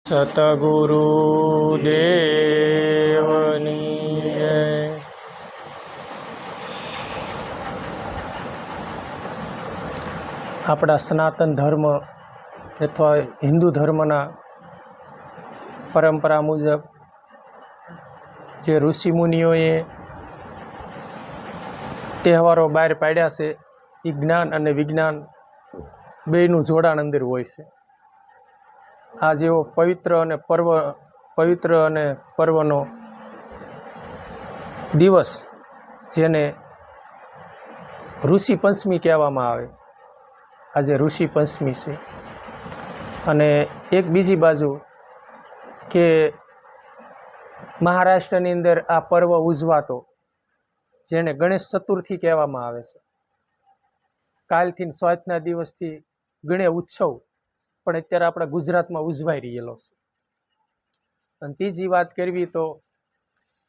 સતગુરુ દેવની જય। આપણા સનાતન ધર્મ અથવા હિન્દુ ધર્મના પરંપરા મુજબ જે ઋષિમુનિઓએ તહેવારો બહાર પાડ્યા છે એ જ્ઞાન અને વિજ્ઞાન બેયનું જોડાણ અંદર હોય છે। આ જેવો પવિત્ર અને પર્વનો દિવસ જેને ઋષિ પંચમી કહેવામાં આવે, આજે ઋષિ પંચમી છે। અને એક બીજી બાજુ કે મહારાષ્ટ્રની અંદર આ પર્વ ઉજવાતો જેને ગણેશ ચતુર્થી કહેવામાં આવે છે। કાલથી સ્વાતના દિવસથી ગણેશ ઉત્સવ પણ અત્યારે આપણા ગુજરાતમાં ઉજવાઈ રહેલો છે। અને ત્રીજી વાત કરવી તો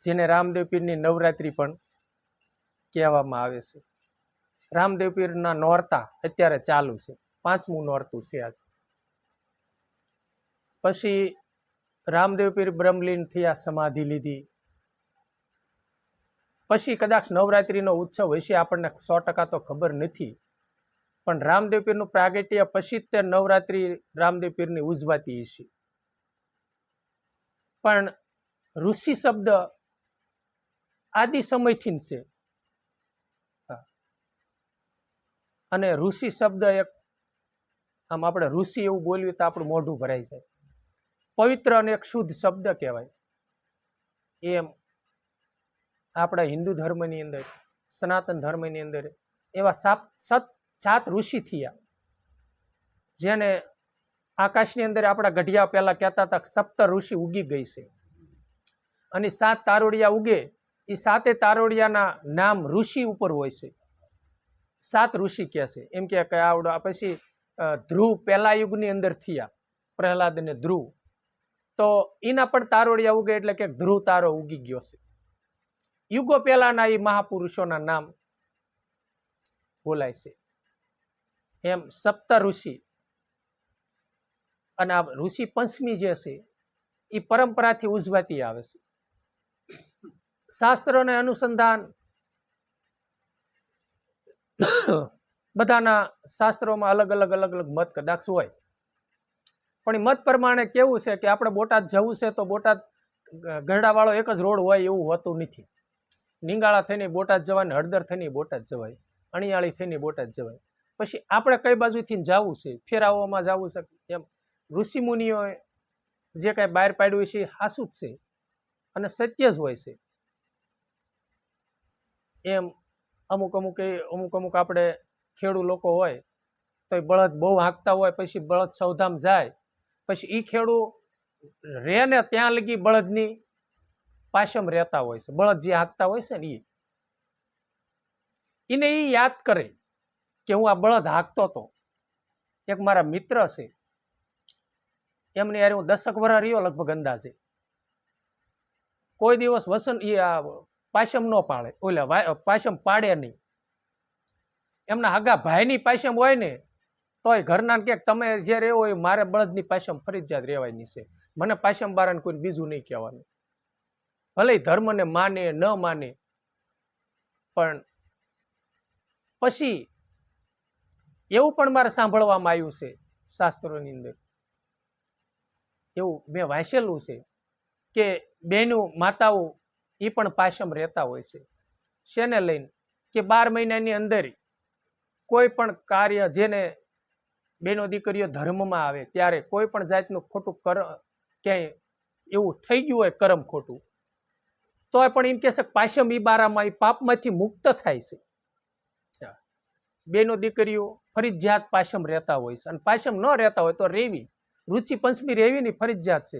જેને રામદેવ પીરની નવરાત્રિ પણ કહેવામાં આવે છે। રામદેવ પીરના નોરતા અત્યારે ચાલુ છે, 5મું નોરતું છે આજ। પછી રામદેવ પીર બ્રહ્મલીન થયા, સમાધિ લીધી, પછી કદાચ નવરાત્રિનો ઉત્સવ હશે, આપણને 100% તો ખબર નથી, પણ રામદેવ પીરનું પ્રાગટ્ય પછી તે નવરાત્રિ રામદેવ પીરની ઉજવાતી હશે। પણ ઋષિ શબ્દ આદિ સમયથી છે, અને ઋષિ શબ્દ એક આમ આપણે ઋષિ એવું બોલ્યું તો આપણું મોઢું ભરાઈ જાય, પવિત્ર અને એક શુદ્ધ શબ્દ કહેવાય। એમ આપણા હિન્દુ ધર્મની અંદર, સનાતન ધર્મની અંદર એવા 7 ઋષિ થયા, જેને આકાશની અંદર આપણા ગઢિયા પહેલા કહેતા હતા સપ્ત ઋષિ ઉગી ગઈ છે, અને 7 તારોડિયા ઉગે, એ 7 તારોડિયાના નામ ઋષિ ઉપર હોય છે, 7 ઋષિ કહે છે। એમ કે આવડો પછી ધ્રુવ પહેલા યુગની અંદર થયા, પ્રહલાદ અને ધ્રુવ, તો એના પણ તારોડિયા ઉગે એટલે કે ધ્રુવ તારો ઉગી ગયો છે। યુગો પહેલાના એ મહાપુરુષોના નામ બોલાય છે। એમ સપ્ત ઋષિ, અને આ ઋષિ પંચમી જે છે એ પરંપરાથી ઉજવાતી આવે છે। શાસ્ત્રોને અનુસંધાન બધાના શાસ્ત્રોમાં અલગ અલગ મત કદાચ હોય, પણ એ મત પ્રમાણે કેવું છે કે આપણે બોટાદ જવું છે તો બોટાદ ગરડાવાળો એક જ રોડ હોય એવું હોતું નથી। નીંગાળા થઈને બોટાદ જવાય, હળદર થઈને બોટાદ જવાય, અણિયાળી થઈને બોટાદ જવાય। પછી આપણે કઈ બાજુથી જવું છે, ફેરાઓમાં જવું છે, એમ ઋષિમુનિઓએ જે કાંઈ બહાર પાડ્યું છે એ હાસું જ છે અને સત્ય જ હોય છે। એમ અમુક આપણે ખેડૂ લોકો હોય તો એ બળદ બહુ હાંકતા હોય, પછી બળદ સૌધામ જાય, પછી એ ખેડૂ રે ને ત્યાં લગી બળદની પાછમ રહેતા હોય છે, બળદ જે હાંકતા હોય છે ને એને એ યાદ કરે કે હું આ બળદ હાંકતો હતો। એક મારા મિત્ર છે, એમને યાર હું 10 વર્ષ રહ્યો લગભગ અંદાજે, કોઈ દિવસ વસન એ પાછમ ન પાડે, ઓલા પાછમ પાડે નહીં। એમના હગા ભાઈની પાછમ હોય ને તોય ઘરના કે તમે જે રહેવો હોય મારે બળદની પાછમ ફરજિયાત રહેવાની છે, મને પાછમ બારાને કોઈ બીજું નહીં કહેવાનું, ભલે ધર્મને માને ન માને। પણ પછી એવું પણ મારે સાંભળવામાં આવ્યું છે શાસ્ત્રોની અંદર, એવું મેં વાંચેલું છે કે બેનું માતાઓ એ પણ પાછમ રહેતા હોય છે। શેને લઈને કે 12 મહિનાની અંદર કોઈ પણ કાર્ય જેને બેનો દીકરીઓ ધર્મમાં આવે ત્યારે કોઈ પણ જાતનું ખોટું ક્યાંય એવું થઈ ગયું હોય કર્મ ખોટું, તો પણ એમ કહેશે પાછમ ઈ બારામાં એ પાપમાંથી મુક્ત થાય છે। બેનો દીકરીઓ ફરજિયાત પાછમ રહેતા હોય છે, અને પાછમ ન રહેતા હોય તો રેવી, રુચિ પંચમી રેવી ની ફરજિયાત છે।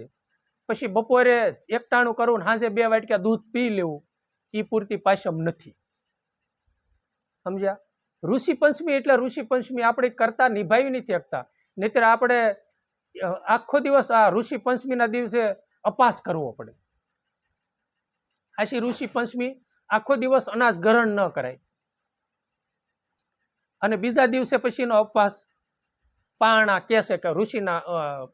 પછી બપોરે એકટાણું કરવું, સાંજે 2 વાટકા દૂધ પી લેવું, એ પૂરતી પાછમ નથી, સમજ્યા? ઋષિ પંચમી એટલે ઋષિ પંચમી આપણે કરતા નિભાવી નથી શકતા, નહીતર આપણે આખો દિવસ આ ઋષિ પંચમીના દિવસે અપાસ કરવો પડે। આછી ઋષિ પંચમી આખો દિવસ અનાજ ગ્રહણ ન કરાય, અને બીજા દિવસે પછીનો ઉપવાસ પારણા કહેશે કે ઋષિના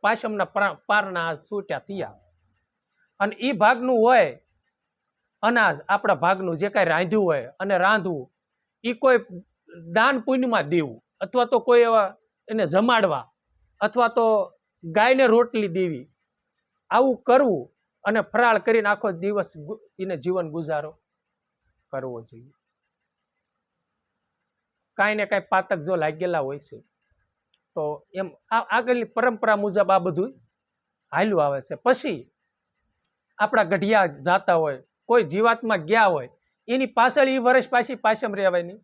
પાશમના પારણા છૂટ્યા થયા, અને એ ભાગનું હોય અનાજ, આપણા ભાગનું જે કાંઈ રાંધ્યું હોય અને રાંધવું, એ કોઈ દાન પુણ્યમાં દેવું, અથવા તો કોઈ એવા એને જમાડવા, અથવા તો ગાયને રોટલી દેવી, આવું કરવું અને ફરાળ કરીને આખો દિવસ એને જીવન ગુજારો કરવો જોઈએ. કાંઈ ને કાંઈ પાતક જો લાગેલા હોય છે તો એમ આગળની પરંપરા મુજબ આ બધું હાલ્યું આવે છે. પછી આપણા ગઢિયા જાતા હોય, કોઈ જીવાતમાં ગયા હોય, એની પાછળ એ વર્ષ પાછી પાછમ રહેવાની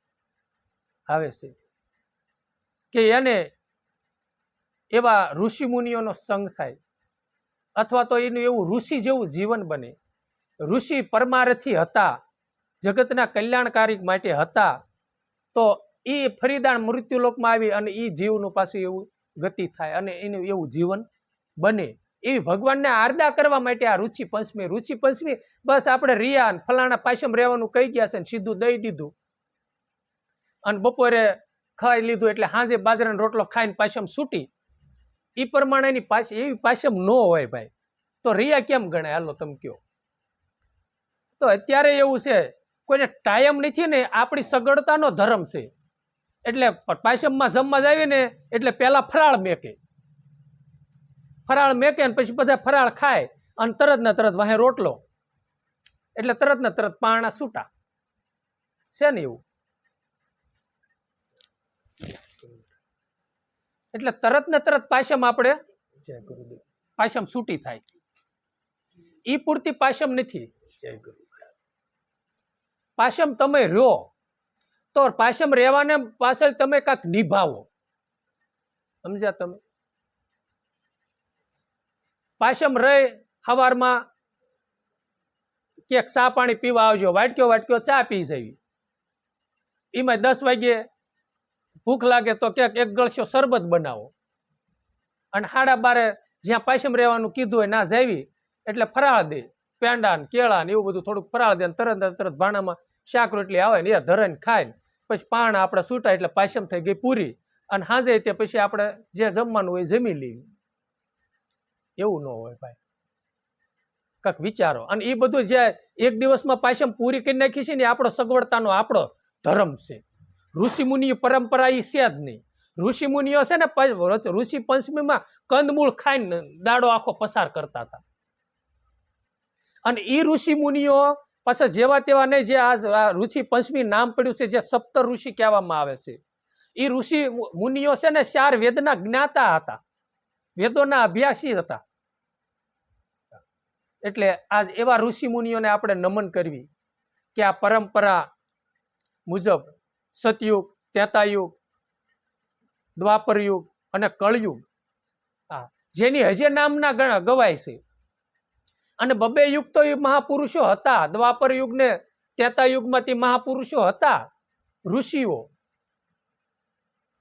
આવે છે કે એને એવા ઋષિ મુનિઓનો સંગ થાય, અથવા તો એનું એવું ઋષિ જેવું જીવન બને. ઋષિ પરમારથી હતા, જગતના કલ્યાણકારી માટે હતા, તો એ ફરીદાણ મૃત્યુલોકમાં આવી અને એ જીવનું પાછું એવું ગતિ થાય અને એનું એવું જીવન બને. એવી ભગવાનને આરદા કરવા માટે આ રુચિ પંચમી બસ આપણે રિયા ફલાણા પાછમ રહેવાનું કહી ગયા છે ને સીધું દઈ દીધું, અને બપોરે ખાઈ લીધું એટલે સાંજે બાજરાનો રોટલો ખાઈને પાછમ છૂટી, એ પ્રમાણેની એવી પાછમ ન હોય ભાઈ. તો રિયા કેમ ગણાય? હાલો તમે કયો. તો અત્યારે એવું છે, કોઈને ટાઈમ નથી ને, આપણી સગવડતાનો ધર્મ છે. એટલે પાછમમાં જમવા જ આવીને એટલે પહેલા ફરાળ મેકે ને પછી બધા ફરાળ ખાય અને તરત ને તરત વાહે રોટલો, એટલે તરત ને તરત પારણા છૂટા છે ને એવું. એટલે તરત ને તરત પાછમ આપણે પાછમ છૂટી થાય. ઈ પૂરતી પાછમ નથી. પાછમ તમે રહ્યો તો પાછમ રહેવાને પાછળ તમે કાંઈક નિભાવો, સમજ્યા તમે? પાછમ રહી સવારમાં ક્યાંક ચા પાણી પીવા આવજો, વાટક્યો ચા પી જવી. એમાં 10 વાગે ભૂખ લાગે તો ક્યાંક એક ગળશો શરબત બનાવો, અને 12:30 જ્યાં પાછમ રહેવાનું કીધું હોય ના જાવી એટલે ફરાળ દે, પેંડા ને કેળા ને એવું બધું થોડુંક ફરાળ દે, તરત ભાણામાં શાક રોટલી આવે ને એ ધરાઈને ખાય, પછી પાણા આપણે છૂટા એટલે પાછમ થઈ ગઈ પૂરી, અને સાંજે તે પછી આપણે જે જમવાનું હોય જમી લેવી. એવું ન હોય ભાઈ, કાંઈક વિચારો. અને એ બધું જે એક દિવસમાં પાછમ પૂરી કરી નાખી છે ને, આપણો સગવડતાનો આપણો ધર્મ છે. ઋષિ મુનિ પરંપરા એ છે જ નહીં. ઋષિ મુનિઓ છે ને ઋષિ પંચમીમાં કંદમૂળ ખાઈને દાડો આખો પસાર કરતા હતા. અને એ ઋષિ મુનિઓ પાછા જેવા તેવા નહીં, જે આ ઋષિ પંચમી નામ પડ્યું છે, જે સપ્ત ઋષિ કહેવામાં આવે છે, એ ઋષિ મુનિઓ છે ને 4 વેદના જ્ઞાતા હતા, વેદોના અભ્યાસી હતા. એટલે આજ એવા ઋષિ મુનિઓને આપણે નમન કરવી કે આ પરંપરા મુજબ સતયુગ, ત્રેતાયુગ, દ્વાપર યુગ અને કળયુગ, જેની હજે નામના ગવાય છે. અને 2 યુગ તો એ મહાપુરુષો હતા. દ્વાપર યુગ ને ત્રેતાયુગમાંથી મહાપુરુષો હતા, ઋષિઓ.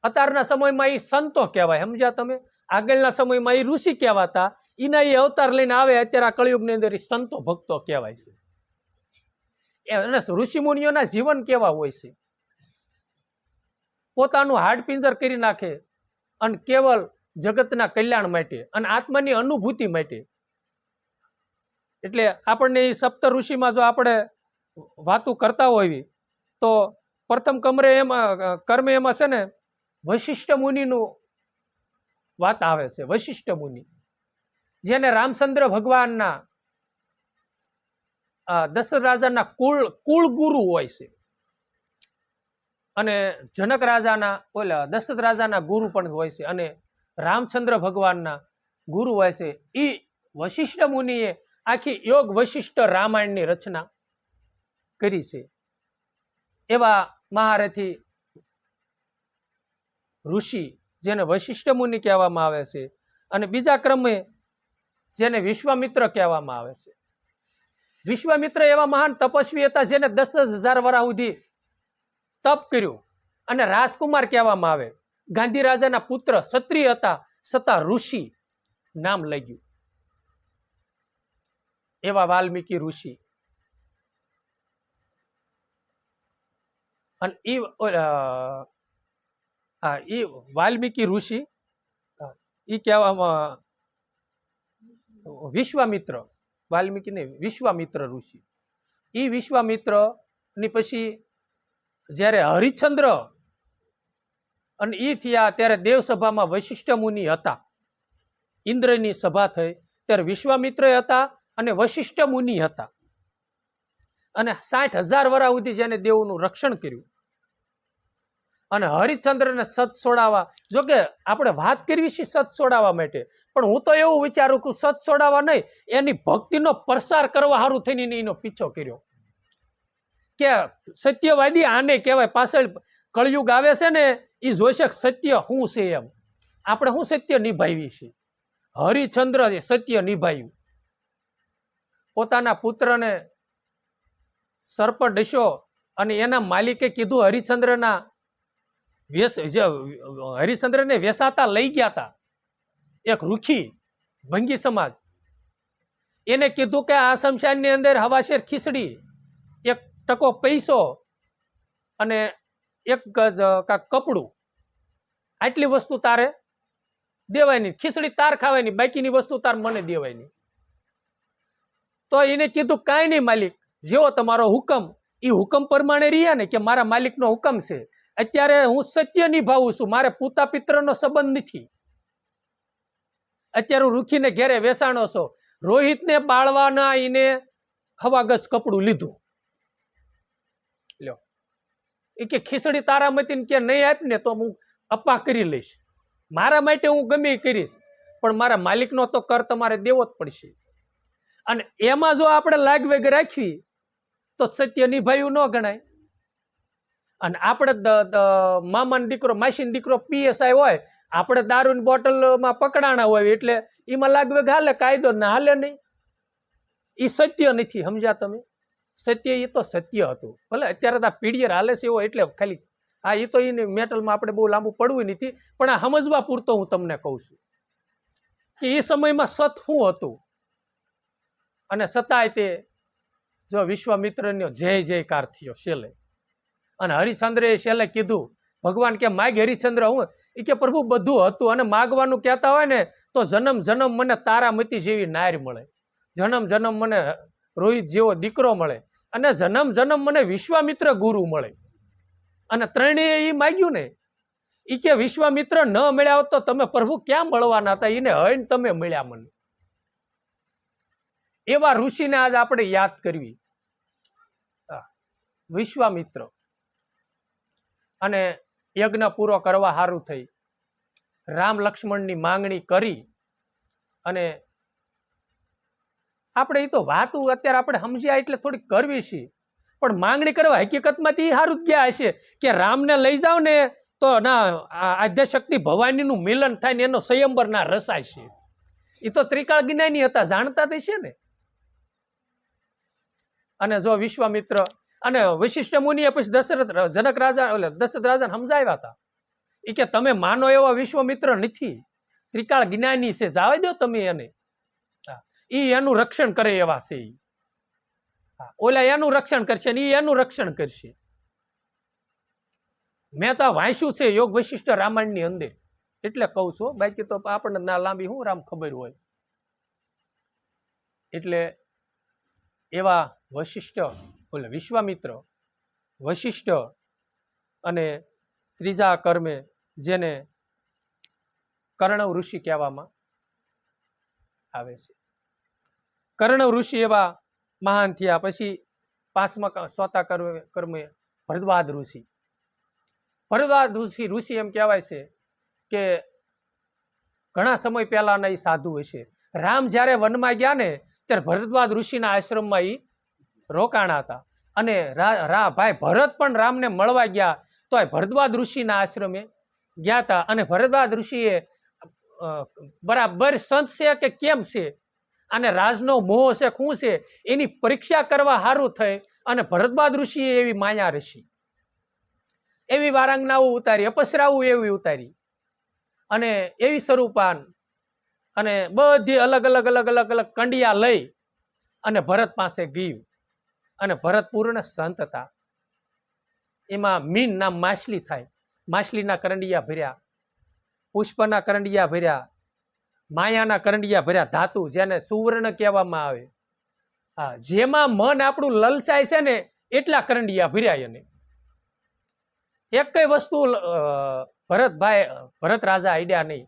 અત્યારના સમયમાં એ સંતો કહેવાય, સમજ્યા તમે? આગળના સમયમાં એ ઋષિ કહેવાતા, એના એ અવતાર લઈને આવે અત્યારે આ કળયુગની અંદર એ સંતો ભક્તો કહેવાય છે. અને ઋષિ મુનિઓના જીવન કેવા હોય છે? પોતાનું હાડપિંજર કરી નાખે અને કેવલ જગતના કલ્યાણ માટે અને આત્માની અનુભૂતિ માટે. એટલે આપણને એ સપ્ત ઋષિમાં જો આપણે વાતું કરતા હોઈએ તો પ્રથમ કર્મે એમાં છે ને વશિષ્ઠ મુનિનું વાત આવે છે. વશિષ્ઠ મુનિ, જેને રામચંદ્ર ભગવાનના દશરથ રાજાના કુળ ગુરુ હોય છે, અને જનક રાજાના દશરથ રાજાના ગુરુ પણ હોય છે, અને રામચંદ્ર ભગવાનના ગુરુ હોય છે. એ વશિષ્ઠ મુનિએ આખી યોગ વશિષ્ઠ રામાયણની રચના કરી છે. એવા મહારથી ઋષિ જેને વશિષ્ઠ મુનિ કહેવામાં આવે છે. અને બીજા ક્રમે જેને વિશ્વામિત્ર કહેવામાં આવે છે. વિશ્વામિત્ર એવા મહાન તપસ્વી હતા, જેને 10,000 વર્ષ સુધી તપ કર્યું અને રાજકુમાર કહેવામાં આવે. ગાંધી રાજાના પુત્ર, ક્ષત્રિય હતા છતાં ઋષિ નામ લાગ્યું. એવા વાલ્મીકી ઋષિ. અને એ વાલ્મીકી ઋષિ એ કહેવામાં વિશ્વામિત્ર, વાલ્મીકી ને વિશ્વામિત્ર ઋષિ, એ વિશ્વામિત્રની પછી જ્યારે હરિશ્ચંદ્ર અને એ થયા ત્યારે દેવસભામાં વશિષ્ઠ મુનિ હતા. ઇન્દ્રની સભા થઈ ત્યારે વિશ્વામિત્ર હતા અને વશિષ્ઠ મુનિ હતા. અને 60,000 વર્ષ સુધી જેને દેવનું રક્ષણ કર્યું. અને હરિશ્ચંદ્રને સત છોડાવવા, જોકે આપણે વાત કરવી છે સત છોડાવવા માટે, પણ હું તો એવું વિચારું કે સત છોડાવવા નહીં, એની ભક્તિનો પ્રસાર કરવા સારું થઈને એનો પીછો કર્યો. કે સત્યવાદી આને કહેવાય. પાછળ કળયુગ આવે છે ને, એ જોઈશે સત્ય શું છે એમ. આપણે શું સત્ય નિભાવી છે? હરિશ્ચંદ્ર સત્ય નિભાવ્યું. પોતાના પુત્રને સર્પ ડસ્યો અને એના માલિકે કીધું હરિશ્ચંદ્રના હરિશ્ચંદ્રને વેસાતા લઈ ગયા હતા એક રૂખી ભંગી સમાજ. એને કીધું કે આ શમશાનની અંદર હવાશેર ખીચડી, 1 ટકો પૈસો અને 1 ગજ કાંક કપડું, આટલી વસ્તુ તારે દેવાયની. ખીચડી તાર ખાવાની, બાકીની વસ્તુ તાર મને દેવાયની. તો એને કીધું કાંઈ નહીં માલિક, જેવો તમારો હુકમ. એ હુકમ પ્રમાણે રહ્યા ને, કે મારા માલિકનો હુકમ છે. અત્યારે હું સત્ય નિભાવું છું, મારે પૂતા પિત્રનો સંબંધ નથી. અત્યારે હું રૂખીને ઘેરે વેસાણો છો. રોહિતને બાળવાના એને હવાગસ કપડું લીધું. લ્યો, એ કે ખીચડી તારા મતીને કે નહીં આપ ને તો હું અપા કરી લઈશ. મારા માટે હું ગમે કરીશ, પણ મારા માલિકનો તો કર તમારે દેવો જ પડશે. અને એમાં જો આપણે લાગવેગ રાખવી તો સત્ય નિભાવ્યું ન ગણાય. અને આપણે મામાનો દીકરો, માસીનો દીકરો PSI હોય, આપણે દારૂની બોટલમાં પકડાણા હોય એટલે એમાં લાગવેગ હાલે, કાયદો ના હાલે નહીં. એ સત્ય નથી. સમજ્યા તમે? સત્ય એ તો સત્ય હતું. ભલે અત્યારે તો આ પીડીયર હાલે છે એવો, એટલે ખાલી હા, એ તો એને મેટલમાં આપણે બહુ લાંબુ પડવું નથી, પણ આ સમજવા પૂરતો હું તમને કહું છું કે એ સમયમાં સત શું હતું. અને છતાંય તે જો વિશ્વામિત્રનો જય જયકાર થયો છેલ્લે. અને હરિશ્ચંદ્રએ છેલ્લે કીધું, ભગવાન કે માગ હરિશ્ચંદ્ર હું, એ કે પ્રભુ બધું હતું, અને માગવાનું કહેતા હોય ને તો જન્મ જન્મ મને તારામતી જેવી નાર મળે, જન્મ જન્મ મને રોહિત જેવો દીકરો મળે, અને જન્મ જન્મ મને વિશ્વામિત્ર ગુરુ મળે. અને ત્રણેય એ માગ્યું ને, એ કે વિશ્વામિત્ર ન મળ્યા હોત તો તમે પ્રભુ ક્યાં મળવાના હતા? એને હઈને તમે મળ્યા મને. એવા ઋષિને આજ આપણે યાદ કરવી. વિશ્વામિત્ર અને યજ્ઞ પૂરો કરવા સારું થઈ રામ લક્ષ્મણની માંગણી કરી. અને આપણે એ તો વાતું અત્યારે આપણે સમજ્યા એટલે થોડીક કરવી છે, પણ માંગણી કરવા હકીકતમાં એ સારું જ ગયા હશે કે રામને લઈ જાઓ ને તો ના આદ્યશક્તિ ભવાનીનું મિલન થાય ને એનો સ્વયંવર ના રસાય છે. એ તો ત્રિકાળ જ્ઞાની હતા, જાણતા જ છે ને. અને જો વિશ્વામિત્ર અને વશિષ્ઠ મુનિએ પછી જનક રાજા દશરથ રાજાને સમજાવ્યા હતા. એ કે તમે માનો એવા વિશ્વામિત્ર નથી, ત્રિકાળ જ્ઞાની છે, જાવા દો તમે એને. એ એનું રક્ષણ કરે એવા છે. ઓલા એનું રક્ષણ કરશે ને એનું રક્ષણ કરશે. મેં તો વાંચ્યું છે યોગ વશિષ્ઠ રામાયણની અંદર, એટલે કહું છું. બાકી તો આપણને ના લાંબી હું રામ ખબર હોય. એટલે એવા વશિષ્ઠ, ઓલે વિશ્વામિત્ર, વશિષ્ઠ અને ત્રીજા કર્મે જેને કર્ણવ ઋષિ કહેવામાં આવે છે. કર્ણવ ઋષિ એવા મહાન થયા. પછી 5મા 4થા કર્મે ભરદ્વાજ ઋષિ. ભરદ્વાજ ઋષિ એમ કહેવાય છે કે ઘણા સમય પહેલાના એ સાધુ હશે. રામ જ્યારે વનમાં ગયા ને ત્યારે ભરદ્વાજ ઋષિના આશ્રમમાં એ રોકાણા હતા. અને ભાઈ ભરત પણ રામને મળવા ગયા તો એ ભરદ્વાજ ઋષિના આશ્રમે ગયા હતા. અને ભરદ્વાજ ઋષિએ બરાબર સંત છે કે કેમ છે, અને રાજનો મોહ છે શું છે, એની પરીક્ષા કરવા સારું થઈ. અને ભરદ્વાજ ઋષિએ એવી માયા ઋષિ, એવી વારાંગનાઓ ઉતારી, અપસરાઓ એવી ઉતારી, અને એવી સ્વરૂપાન, અને બધી અલગ અલગ અલગ અલગ અલગ કંડિયા લઈ અને ભરત પાસે ગયું. અને ભરત પૂર્ણ સંત હતા. એમાં મીન નામ માછલી થાય, માછલીના કરંડિયા ભર્યા, પુષ્પના કરંડિયા ભર્યા, માયાના કરંડિયા ભર્યા ધાતુ, જેને સુવર્ણ કહેવામાં આવે, હા, જેમાં મન આપણું લલચાય છે ને એટલા કરંડિયા ભર્યા. એને એક કઈ વસ્તુ ભરત રાજા આઈડિયા નહીં.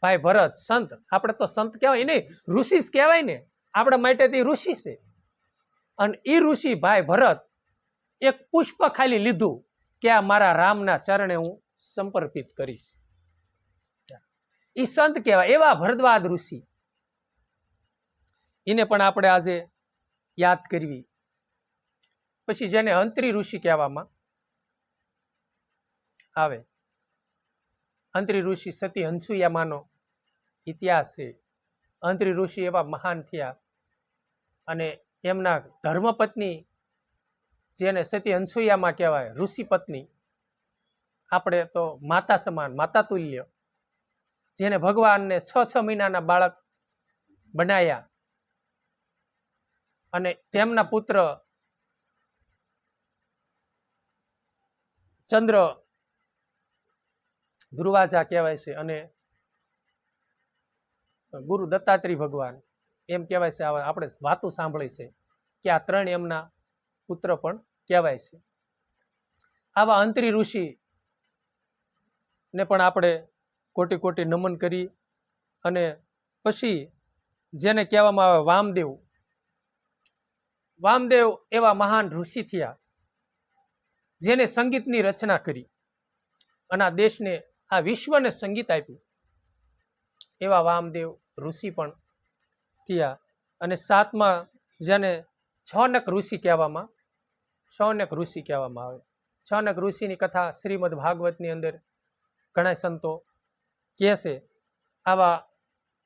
ભાઈ ભરત સંત, આપણે તો સંત કહેવાય નહીં, ઋષિ જ કહેવાય ને, આપણા માટે તે ઋષિ છે. અને એ ઋષિ ભાઈ ભરત એક પુષ્પ ખાલી લીધું કે આ મારા રામના ચરણે હું સમર્પિત કરીશ. એ સંત કહેવાય. એવા ભરદ્વાજ ઋષિ, એને પણ આપણે આજે યાદ કરવી. પછી જેને અંતરી ઋષિ કહેવામાં આવે, અંતરી ઋષિ સતી હંસુયામાનો ઇતિહાસ છે. અંતરી ઋષિ એવા મહાન થયા અને એમના ધર્મપત્ની જેને સતી હંસુયામાં કહેવાય, ઋષિ પત્ની, આપણે તો માતા સમાન, માતા તુલ્ય, જેને ભગવાનને 6 મહિનાના બાળક બનાયા અને તેમના પુત્ર ચંદ્ર ધ્રુવાજા કહેવાય છે અને ગુરુ દત્તાત્રેય ભગવાન એમ કહેવાય છે. આપણે વાતો સાંભળી છે કે આ 3 એમના પુત્ર પણ કહેવાય છે. આવા અંતરી ઋષિ ને પણ આપણે કોટી કોટી નમન કરી. અને પછી જેને કહેવામાં આવે વામદેવ, વામદેવ એવા મહાન ઋષિ થયા જેને સંગીતની રચના કરી અને આ દેશને, આ વિશ્વને સંગીત આપ્યું. એવા વામદેવ ઋષિ પણ થયા. અને 7મા જેને છૌનક ઋષિ કહેવામાં, શૌનક ઋષિ કહેવામાં આવે. છૌનક ઋષિની કથા શ્રીમદ ભાગવતની અંદર ઘણા સંતો કહે છે. આવા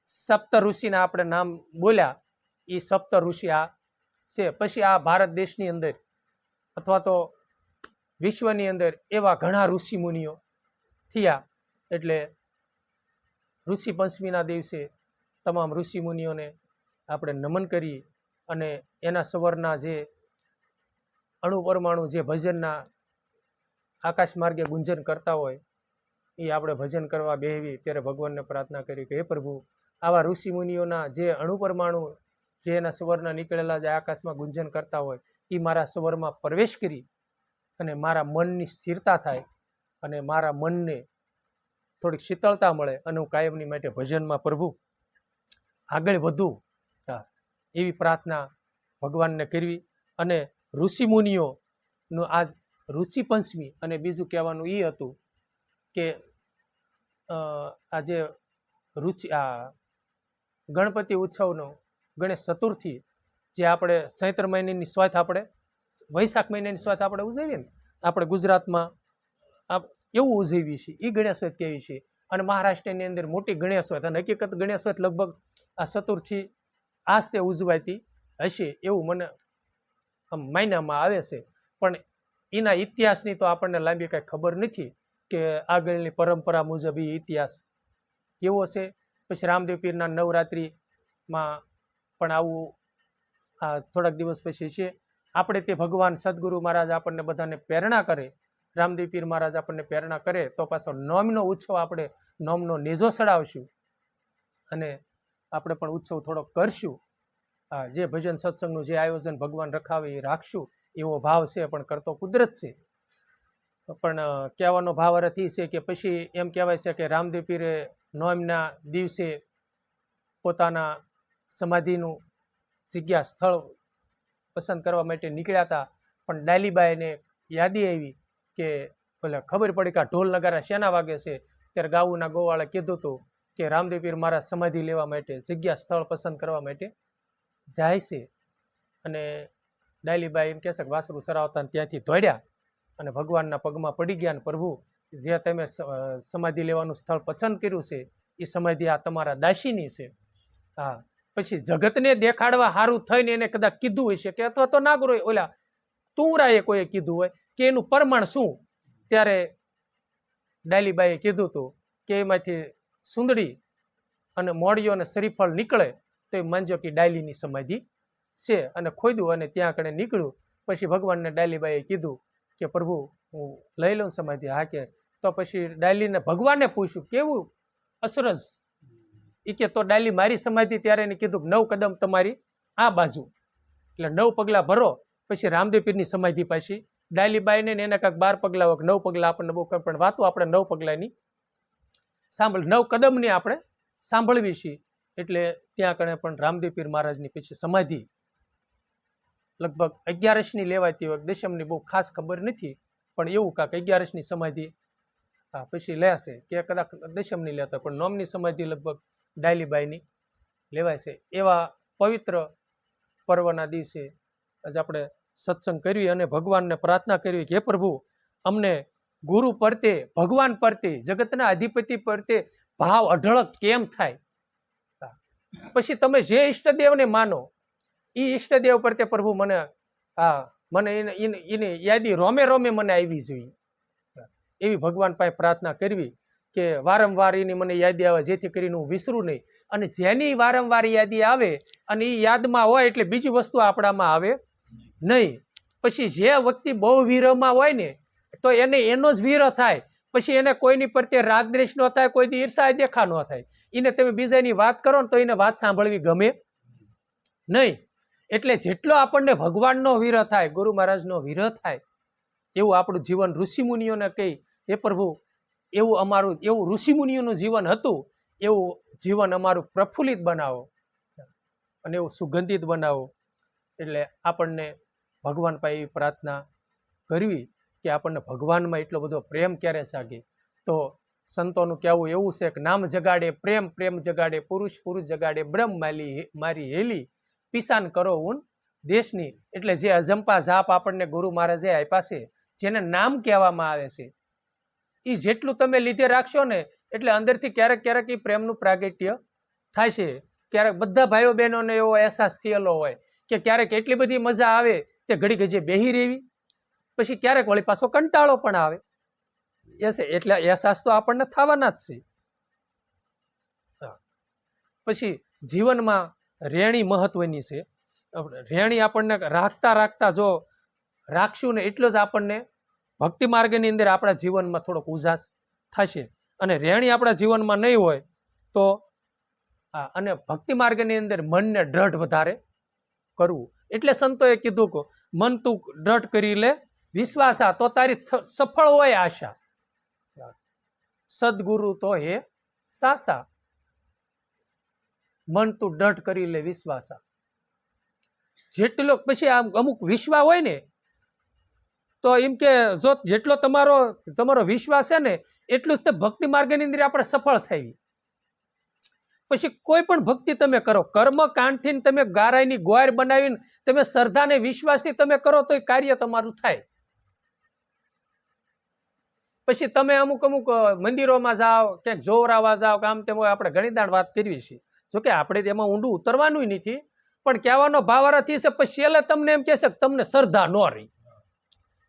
સપ્ત ઋષિના આપણે નામ બોલ્યા, એ સપ્ત ઋષિ આ છે. પછી આ ભારત દેશની અંદર અથવા તો વિશ્વની અંદર એવા ઘણા ઋષિ મુનિઓ થયા. એટલે ઋષિ પંચમીના દિવસે તમામ ઋષિ મુનિઓને આપણે નમન કરી અને એના સવરના જે અણુ પરમાણુ જે ભજનના આકાશ માર્ગે ગુંજન કરતા હોય એ આપણે ભજન કરવા બેહવી ત્યારે ભગવાનને પ્રાર્થના કરી કે હે પ્રભુ, આવા ઋષિ મુનિઓના જે અણુ પરમાણુ જે એના સવરના નીકળેલા જે આકાશમાં ગુંજન કરતા હોય એ મારા સવરમાં પ્રવેશ કરી અને મારા મનની સ્થિરતા થાય અને મારા મનને થોડીક શીતળતા મળે અને હું કાયમની માટે ભજનમાં પ્રભુ આગળ વધું. એવી પ્રાર્થના ભગવાનને કરવી. અને ઋષિ મુનિઓનું આજ ઋષિ પંચમી. અને બીજું કહેવાનું એ હતું કે આજે ગણપતિ ઉત્સવનો ગણેશ ચતુર્થી જે આપણે ચૈત્ર મહિનાની સ્વાથ, આપણે વૈશાખ મહિનાની સ્વાથ આપણે ઉજવીએ ને, આપણે ગુજરાતમાં એવું ઉજવીએ છીએ. એ ગણેશોત્સવ કહેવી છે. અને મહારાષ્ટ્રની અંદર મોટી ગણેશોત્સવ, અને હકીકત ગણેશોત્સવ લગભગ આ ચતુર્થી આજ તે ઉજવાતી હશે એવું મને માન્યામાં આવે છે. પણ એના ઇતિહાસની તો આપણને લાંબી કાંઈ ખબર નથી કે આગળની પરંપરા મુજબ એ ઇતિહાસ કેવો છે. પછી રામદેવ પીરના નવરાત્રિમાં પણ આવું થોડાક દિવસ પછી છે. આપણે તે ભગવાન સદગુરુ મહારાજ આપણને બધાને પ્રેરણા કરે, રામદેવ પીર મહારાજ આપણને પ્રેરણા કરે તો પાછો નોમનો ઉત્સવ આપણે નોમનો નેજો ચડાવશું અને આપણે પણ ઉત્સવ થોડો કરશું. જે ભજન સત્સંગનું જે આયોજન ભગવાન રખાવે એ રાખશું એવો ભાવ છે. પણ કરતો કુદરત છે. પણ કહેવાનો ભાવ અર્થ એ છે કે પછી એમ કહેવાય છે કે રામદેવ પીરે નોમના દિવસે પોતાના સમાધિનું જગ્યા સ્થળ પસંદ કરવા માટે નીકળ્યા હતા. પણ ડાલીબાઈને યાદી આવી કે ભલે ખબર પડી કે આ ઢોલ નગારા શેના વાગે છે. ત્યારે ગાઉના ગોવાળે કીધું હતું કે રામદેવ પીર મારા સમાધિ લેવા માટે જગ્યા સ્થળ પસંદ કરવા માટે જાય છે. અને ડાલીબાઈ એમ કહેશે કે વાસરું સરાવતા ત્યાંથી દોડ્યા અને ભગવાનના પગમાં પડી ગયા. અને પ્રભુ, જે તમે સમાધિ લેવાનું સ્થળ પસંદ કર્યું છે એ સમાધિ આ તમારા દાસીની છે. હા, પછી જગતને દેખાડવા સારું થઈને એને કદાચ કીધું હોય છે કે અથવા તો નાગરો ઓલા તુંરાએ કોઈએ કીધું હોય કે એનું પ્રમાણ શું. ત્યારે ડાલીબાઈએ કીધું હતું કે એમાંથી સુંદડી અને મોડિયો અને શરીફળ નીકળે તો એ માનજો કે ડાલીની સમાધિ છે. અને ખોદ્યું અને ત્યાં કણે નીકળ્યું. પછી ભગવાનને ડાલીબાઈએ કીધું કે પ્રભુ, હું લઈ લઉં સમાધિ. હા કે તો પછી ડાલીને ભગવાને પૂછ્યું કેવું અસરજ એ કે તો ડાલી મારી સમાધિ ત્યારે એને કીધું કે 9 કદમ તમારી આ બાજુ, એટલે 9 પગલાં ભરો. પછી રામદેવ પીરની સમાધિ પાછી ડાલીબાઈને ને એને કાંઈક 12 પગલાં હોય, 9 પગલાં આપણને બહુ કંઈ પણ વાતો આપણે 9 પગલાંની 9 કદમની આપણે સાંભળવી છીએ. એટલે ત્યાં કણે પણ રામદેવ પીર મહારાજની પછી સમાધિ લગભગ 11ની લેવાતી હોય, દશમની બહુ ખાસ ખબર નથી, પણ એવું કાંક 11ની સમાધિ પછી લેશે કે કદાચ દશમની લેતા, પણ નોમની સમાધિ લગભગ ડાલીબાઈની લેવાય છે. એવા પવિત્ર પર્વના દિવસે આજે આપણે સત્સંગ કરવી અને ભગવાનને પ્રાર્થના કરવી કે હે પ્રભુ, અમને ગુરુ પ્રત્યે, ભગવાન પ્રત્યે, જગતના અધિપતિ પ્રત્યે ભાવ અઢળક કેમ થાય. પછી તમે જે ઈષ્ટદેવને માનો એ ઈષ્ટદેવ પ્રત્યે પ્રભુ મને મને એની યાદી રોમે રોમે મને આવી જોઈએ. એવી ભગવાન પાસે પ્રાર્થના કરવી કે વારંવાર એની મને યાદી આવે, જેથી કરીને હું વિસરું નહીં. અને જેની વારંવાર યાદી આવે અને એ યાદમાં હોય એટલે બીજી વસ્તુ આપણામાં આવે નહીં. પછી જે વ્યક્તિ બહુ વીરમાં હોય ને તો એને એનો જ વીર થાય. પછી એને કોઈની પ્રત્યે રાગ દ્વેષ ન થાય, કોઈની ઈર્ષા દેખા ન થાય. એને તમે બીજાની વાત કરો ને તો એને વાત સાંભળવી ગમે નહીં. એટલે જેટલો આપણને ભગવાનનો વિરહ થાય, ગુરુ મહારાજનો વિરહ થાય, એવું આપણું જીવન ઋષિમુનિઓને કહી એ પ્રભુ એવું અમારું, એવું ઋષિમુનિઓનું જીવન હતું એવું જીવન અમારું પ્રફુલ્લિત બનાવો અને એવું સુગંધિત બનાવો. એટલે આપણને ભગવાન પાસે એવી પ્રાર્થના કરવી કે આપણને ભગવાનમાં એટલો બધો પ્રેમ ક્યારે જાગે. તો સંતોનું કહેવું એવું છે કે નામ જગાડે પ્રેમ, પ્રેમ જગાડે પુરુષ, પુરુષ જગાડે બ્રહ્મ, મારી હેલી પિસાન કરો ઉન દેશની. એટલે જે અજંપા જાપ આપણને ગુરુ મહારાજે આપ્યા છે, જેને નામ કહેવામાં આવે છે, એ જેટલું તમે લીધે રાખશો ને એટલે અંદરથી ક્યારેક ક્યારેક એ પ્રેમનું પ્રાગટ્ય થાય છે. ક્યારેક બધા ભાઈઓ બહેનોને એવો અહેસાસ થયેલો હોય કે ક્યારેક એટલી બધી મજા આવે તે ઘડી ઘડી બેહી રહેવી, પછી ક્યારેક વળી પાછો કંટાળો પણ આવે. એટલે અહેસાસ તો આપણને થવાના જ છે. પછી જીવનમાં રેણી મહત્વની છે. રેણી આપણને રાખતા રાખતા જો રાખશું ને એટલો જ આપણને ભક્તિ માર્ગની અંદર આપણા જીવનમાં થોડોક ઉજાસ થશે. અને રેણી આપણા જીવનમાં નહીં હોય તો અને ભક્તિ માર્ગની અંદર મનને દ્રઢ વધારે કરવું. એટલે સંતોએ કીધું કે મન તું દ્રઢ કરી લે વિશ્વાસા, તો તારી સફળ હોય આશા. સદગુરુ તો હે સાસા, મન તું દ્રઢ કરી લે વિશ્વાસા. જેટલો પછી અમુક વિશ્વાસ હોય ને તો એમ કે જો જેટલો તમારો વિશ્વાસ છે ને એટલું જ તે ભક્તિ માર્ગની અંદર આપણે સફળ થઈ. પછી કોઈ પણ ભક્તિ તમે કરો, કર્મ કાંડથી તમે ગારાઈની ગ્વાર બનાવીને તમે શ્રદ્ધાને વિશ્વાસથી તમે કરો તો એ કાર્ય તમારું થાય. પછી તમે અમુક મંદિરોમાં જાઓ, ક્યાંક જોવરાવા જાઓ, કે આમ તેમ આપણે ઘણી દાણ વાત કરવી છે. જોકે આપણે તેમાં ઊંડું ઉતરવાનું નથી, પણ કહેવાનો ભાવાર્થ છે પછી છેલ્લે તમને એમ કહેશે કે તમને શ્રદ્ધા ન રહી,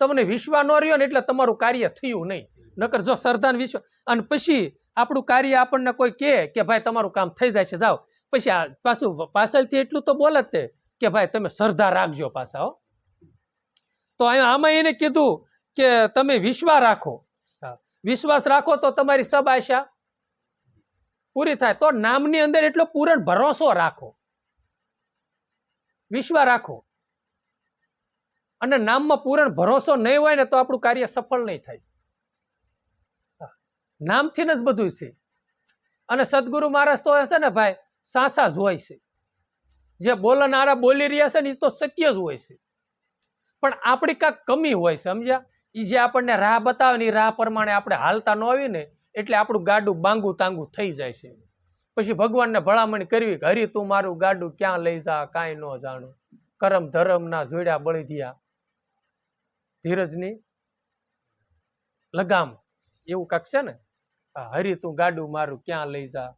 તમને વિશ્વાસ ન રહ્યો ને એટલે તમારું કાર્ય થયું નહીં. નકર જો શ્રદ્ધા ને વિશ્વાસ, અને પછી આપણું કાર્ય આપણને કોઈ કહે કે ભાઈ તમારું કામ થઈ જાય છે જાઓ, પછી આ પાછું પાછળથી એટલું તો બોલે જ તે કે ભાઈ તમે શ્રદ્ધા રાખજો પાછા હો. તો આમાં એને કીધું કે તમે વિશ્વાસ રાખો, વિશ્વાસ રાખો તો તમારી સબ આશા પૂરી થાય. તો નામની અંદર એટલો પૂરણ ભરોસો રાખો, વિશ્વાસ રાખો. અને નામમાં પૂરણ ભરોસો નહીં હોય ને તો આપણું કાર્ય સફળ નહીં થાય. નામથી જ બધું છે. અને સદગુરુ મહારાજ તો હશે ને ભાઈ સાસા જ હોય છે. જે બોલનારા બોલી રહ્યા છે ને એ તો સત્ય જ હોય છે, પણ આપણી કાંઈક કમી હોય છે, સમજ્યા? એ જે આપણને રાહ બતાવે ને એ રાહ પ્રમાણે આપણે હાલતા ન આવી ને એટલે આપણું ગાડું બાંગું તાંગું થઈ જાય છે. પછી ભગવાનને ભલામણ કરવી કે હરી તું મારું ગાડું ક્યાં લઈ જા કાંઈ ન જાણું, કરમ ધરમના જોડ્યા બળદિયા ધીરજની લગામ, એવું કાંક છે ને. હરી તું ગાડું મારું ક્યાં લઈ જા,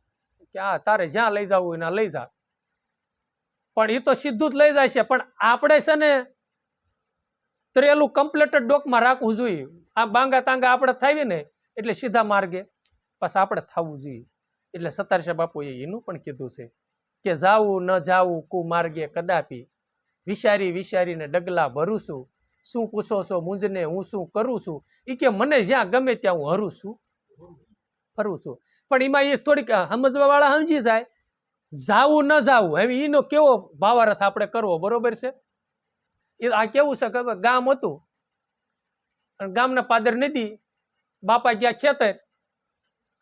ક્યાં તારે જ્યાં લઈ જવું એના લઈ જા. પણ એ તો સીધું જ લઈ જાય છે, પણ આપણે છે ને ત્રેલું કમ્પ્લીટ ડોકમાં રાખવું જોઈએ. આ બાંગા તાંગા આપણે થાવી ને એટલે સીધા માર્ગે પાછા આપણે થવું જોઈએ. એટલે સતારશા બાપુએ એનું પણ કીધું છે કે જાવું ન જાવું કુમાર્ગે કદાપી, વિચારી વિચારીને ડગલા ભરું છું, શું પૂછો છો મુંજને હું શું કરું છું, એ કે મને જ્યાં ગમે ત્યાં હું હરું છું. ફરું છું. પણ એમાં એ થોડીક સમજવાવાળા સમજી જાય, જાવું ન જાવું હવે એનો કેવો ભાવાર્થ આપણે કરવો, બરોબર છે. એ આ કેવું છે કે ગામ હતું અને ગામના પાદર નદી, બાપા ગયા ખેતર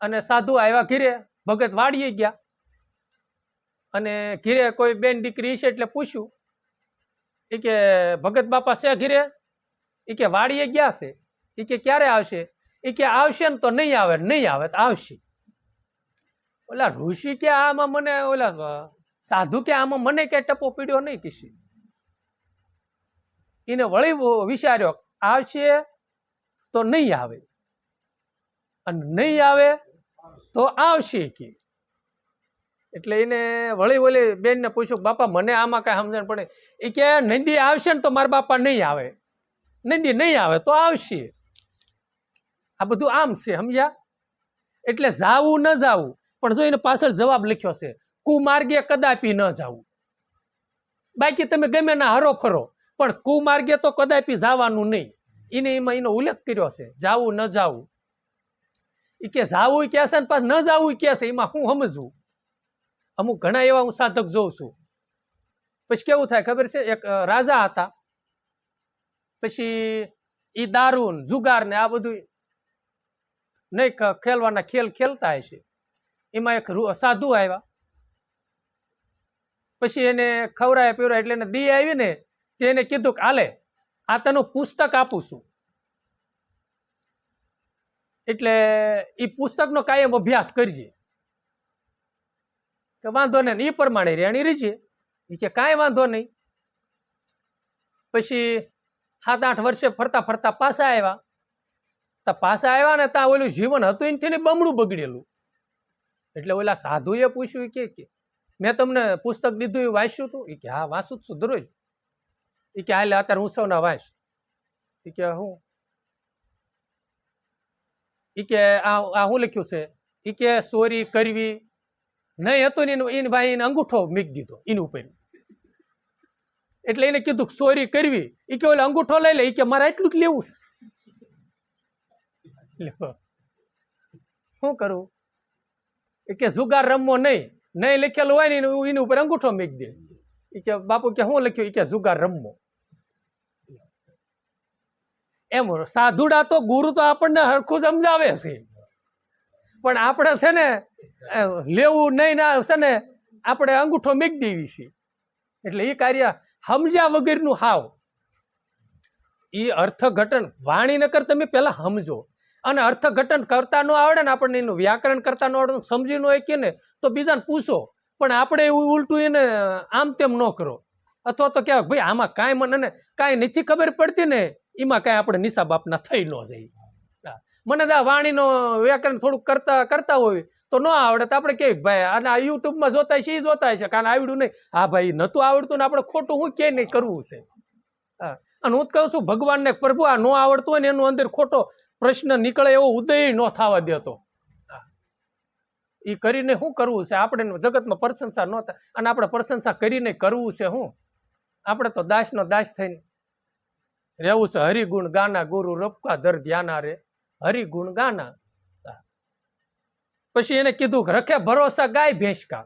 અને સાધુ આવ્યા ઘીરે, ભગત વાડીએ ગયા અને ઘીરે કોઈ બેન દીકરી છે એટલે પૂછ્યું એ કે ભગત બાપા છે ઘીરે? એ કે વાડીએ ગયા છે. એ કે ક્યારે આવશે? એ કે આવશે ને તો નહીં આવે, નહીં આવે તો આવશે. ઓલા ઋષિ કે આમાં મને, ઓલા સાધુ કે આમાં મને કે ટપો પીડ્યો નહીં કિસી. એને વળી વિચાર્યો આવશે તો નહીં આવે અને નહીં આવે તો આવશે કે. એટલે એને વળી ઓલી બેનને પૂછ્યું બાપા મને આમાં કાંઈ સમજણ પડે. એ કે નંદી આવશે ને તો મારા બાપા નહીં આવે, નંદી નહીં આવે તો આવશે. આ બધું આમ છે, સમજ્યા? એટલે જાવું ન જાવું, પણ જો એને પાછળ જવાબ લખ્યો છે, કુમાર્ગે કદાપી ન જાવું. બાકી તમે ગમે ના હરો ફરો, પણ કુમાર્ગે તો કદાપી જવાનું નહીં. એને એમાં એનો ઉલ્લેખ કર્યો છે, જાવું ન જાવું. એ કે જાવું કે છે ને પાછું ન જાવું કે છે, એમાં હું સમજવું. અમુક ઘણા એવા હું સાધક જોઉં છું. પછી કેવું થાય ખબર છે, એક રાજા હતા, પછી એ દારૂ જુગાર ને આ બધું નહીં ખેલવાના ખેલ ખેલતા હશે. એમાં એક સાધુ આવ્યા, પછી એને ખવરાય પીવરાય એટલે એને દી આવી ને તેને કીધું કે હાલે આ તનું પુસ્તક આપું છું. એટલે એ પુસ્તકનો કાયમ અભ્યાસ કરજે. કે વાંધો નહીં, એ પ્રમાણે રેણી રીજે. એ કે કાંઈ વાંધો નહીં. પછી 7-8 વર્ષે ફરતા ફરતા પાછા આવ્યા. તો પાછા આવ્યા ને ત્યાં ઓલું જીવન હતું એનથી ને બમણું બગડેલું. એટલે ઓલા સાધુએ પૂછ્યું કે મેં તમને પુસ્તક દીધું એ વાંચ્યું હતું? એ કે હા વાંચું જ છું દરરોજ. એ કે હાલે અત્યારે હું સૌના વાંચ. એ કે હું? એ કે આ શું લખ્યું છે? એ કે ચોરી કરવી નહીં હતું ને એને ભાઈ એને અંગૂઠો મૂકી દીધો એની ઉપર. એટલે એને કીધું ચોરી કરવી. એ કે ઓલે અંગૂઠો લઈ લે. એ કે મારે એટલું જ લેવું છે. શું કરવું? એ કે જુગાર રમવો નહીં, નહીં લખેલું હોય ને એની ઉપર અંગૂઠો મૂકી દે. એ કે બાપુ કે શું લખ્યું? એ કે જુગાર રમવો. એમ સાધુડા તો ગુરુ તો આપણને હરખું સમજાવે છે, પણ આપણે છે ને લેવું નહીં ના છે ને આપણે અંગૂઠો મૂકી દેવી છે. એટલે એ કાર્ય સમજ્યા વગરનું હાવ. એ અર્થઘટન વાણી નકર તમે પહેલા સમજો, અને અર્થઘટન કરતા ન આવડે ને આપણને એનું વ્યાકરણ કરતા ન આવડે, સમજી ન હોય કે ને તો બીજાને પૂછો. પણ આપણે એવું ઉલટું એને આમ તેમ ન કરો. અથવા તો કહેવાય ભાઈ આમાં કાંઈ મને કાંઈ નથી ખબર પડતી ને એમાં કાંઈ આપણે નિશા બાપના થઈ ન જાય. મને દા વાણીનો વ્યાકરણ થોડુંક કરતા હોય તો ન આવડે તો આપણે કે ભાઈ અને આ યુટ્યુબમાં જોતા છે એ જોતા છે, કારણ આવડ્યું નહીં. હા ભાઈ નહોતું આવડતું ને આપણે ખોટું હું કે નહીં કરવું છે. હા, અને હું કહું છું ભગવાનને પ્રભુ આ ન આવડતું હોય ને એનું અંદર ખોટો પ્રશ્ન નીકળે એવો ઉદય ન થવા દેતો. એ કરીને શું કરવું છે? આપણે જગતમાં પ્રશંસા ન થાય, અને આપણે પ્રશંસા કરીને કરવું છે શું? આપણે તો દાસનો દાસ થઈને રહેવું છે. હરિગુણ ગાના ગુરુ રપકા દર ધ્યાના રે હરિગુણ ગાના. પછી એને કીધું કે રખે ભરોસા ગાય ભેંસ કા,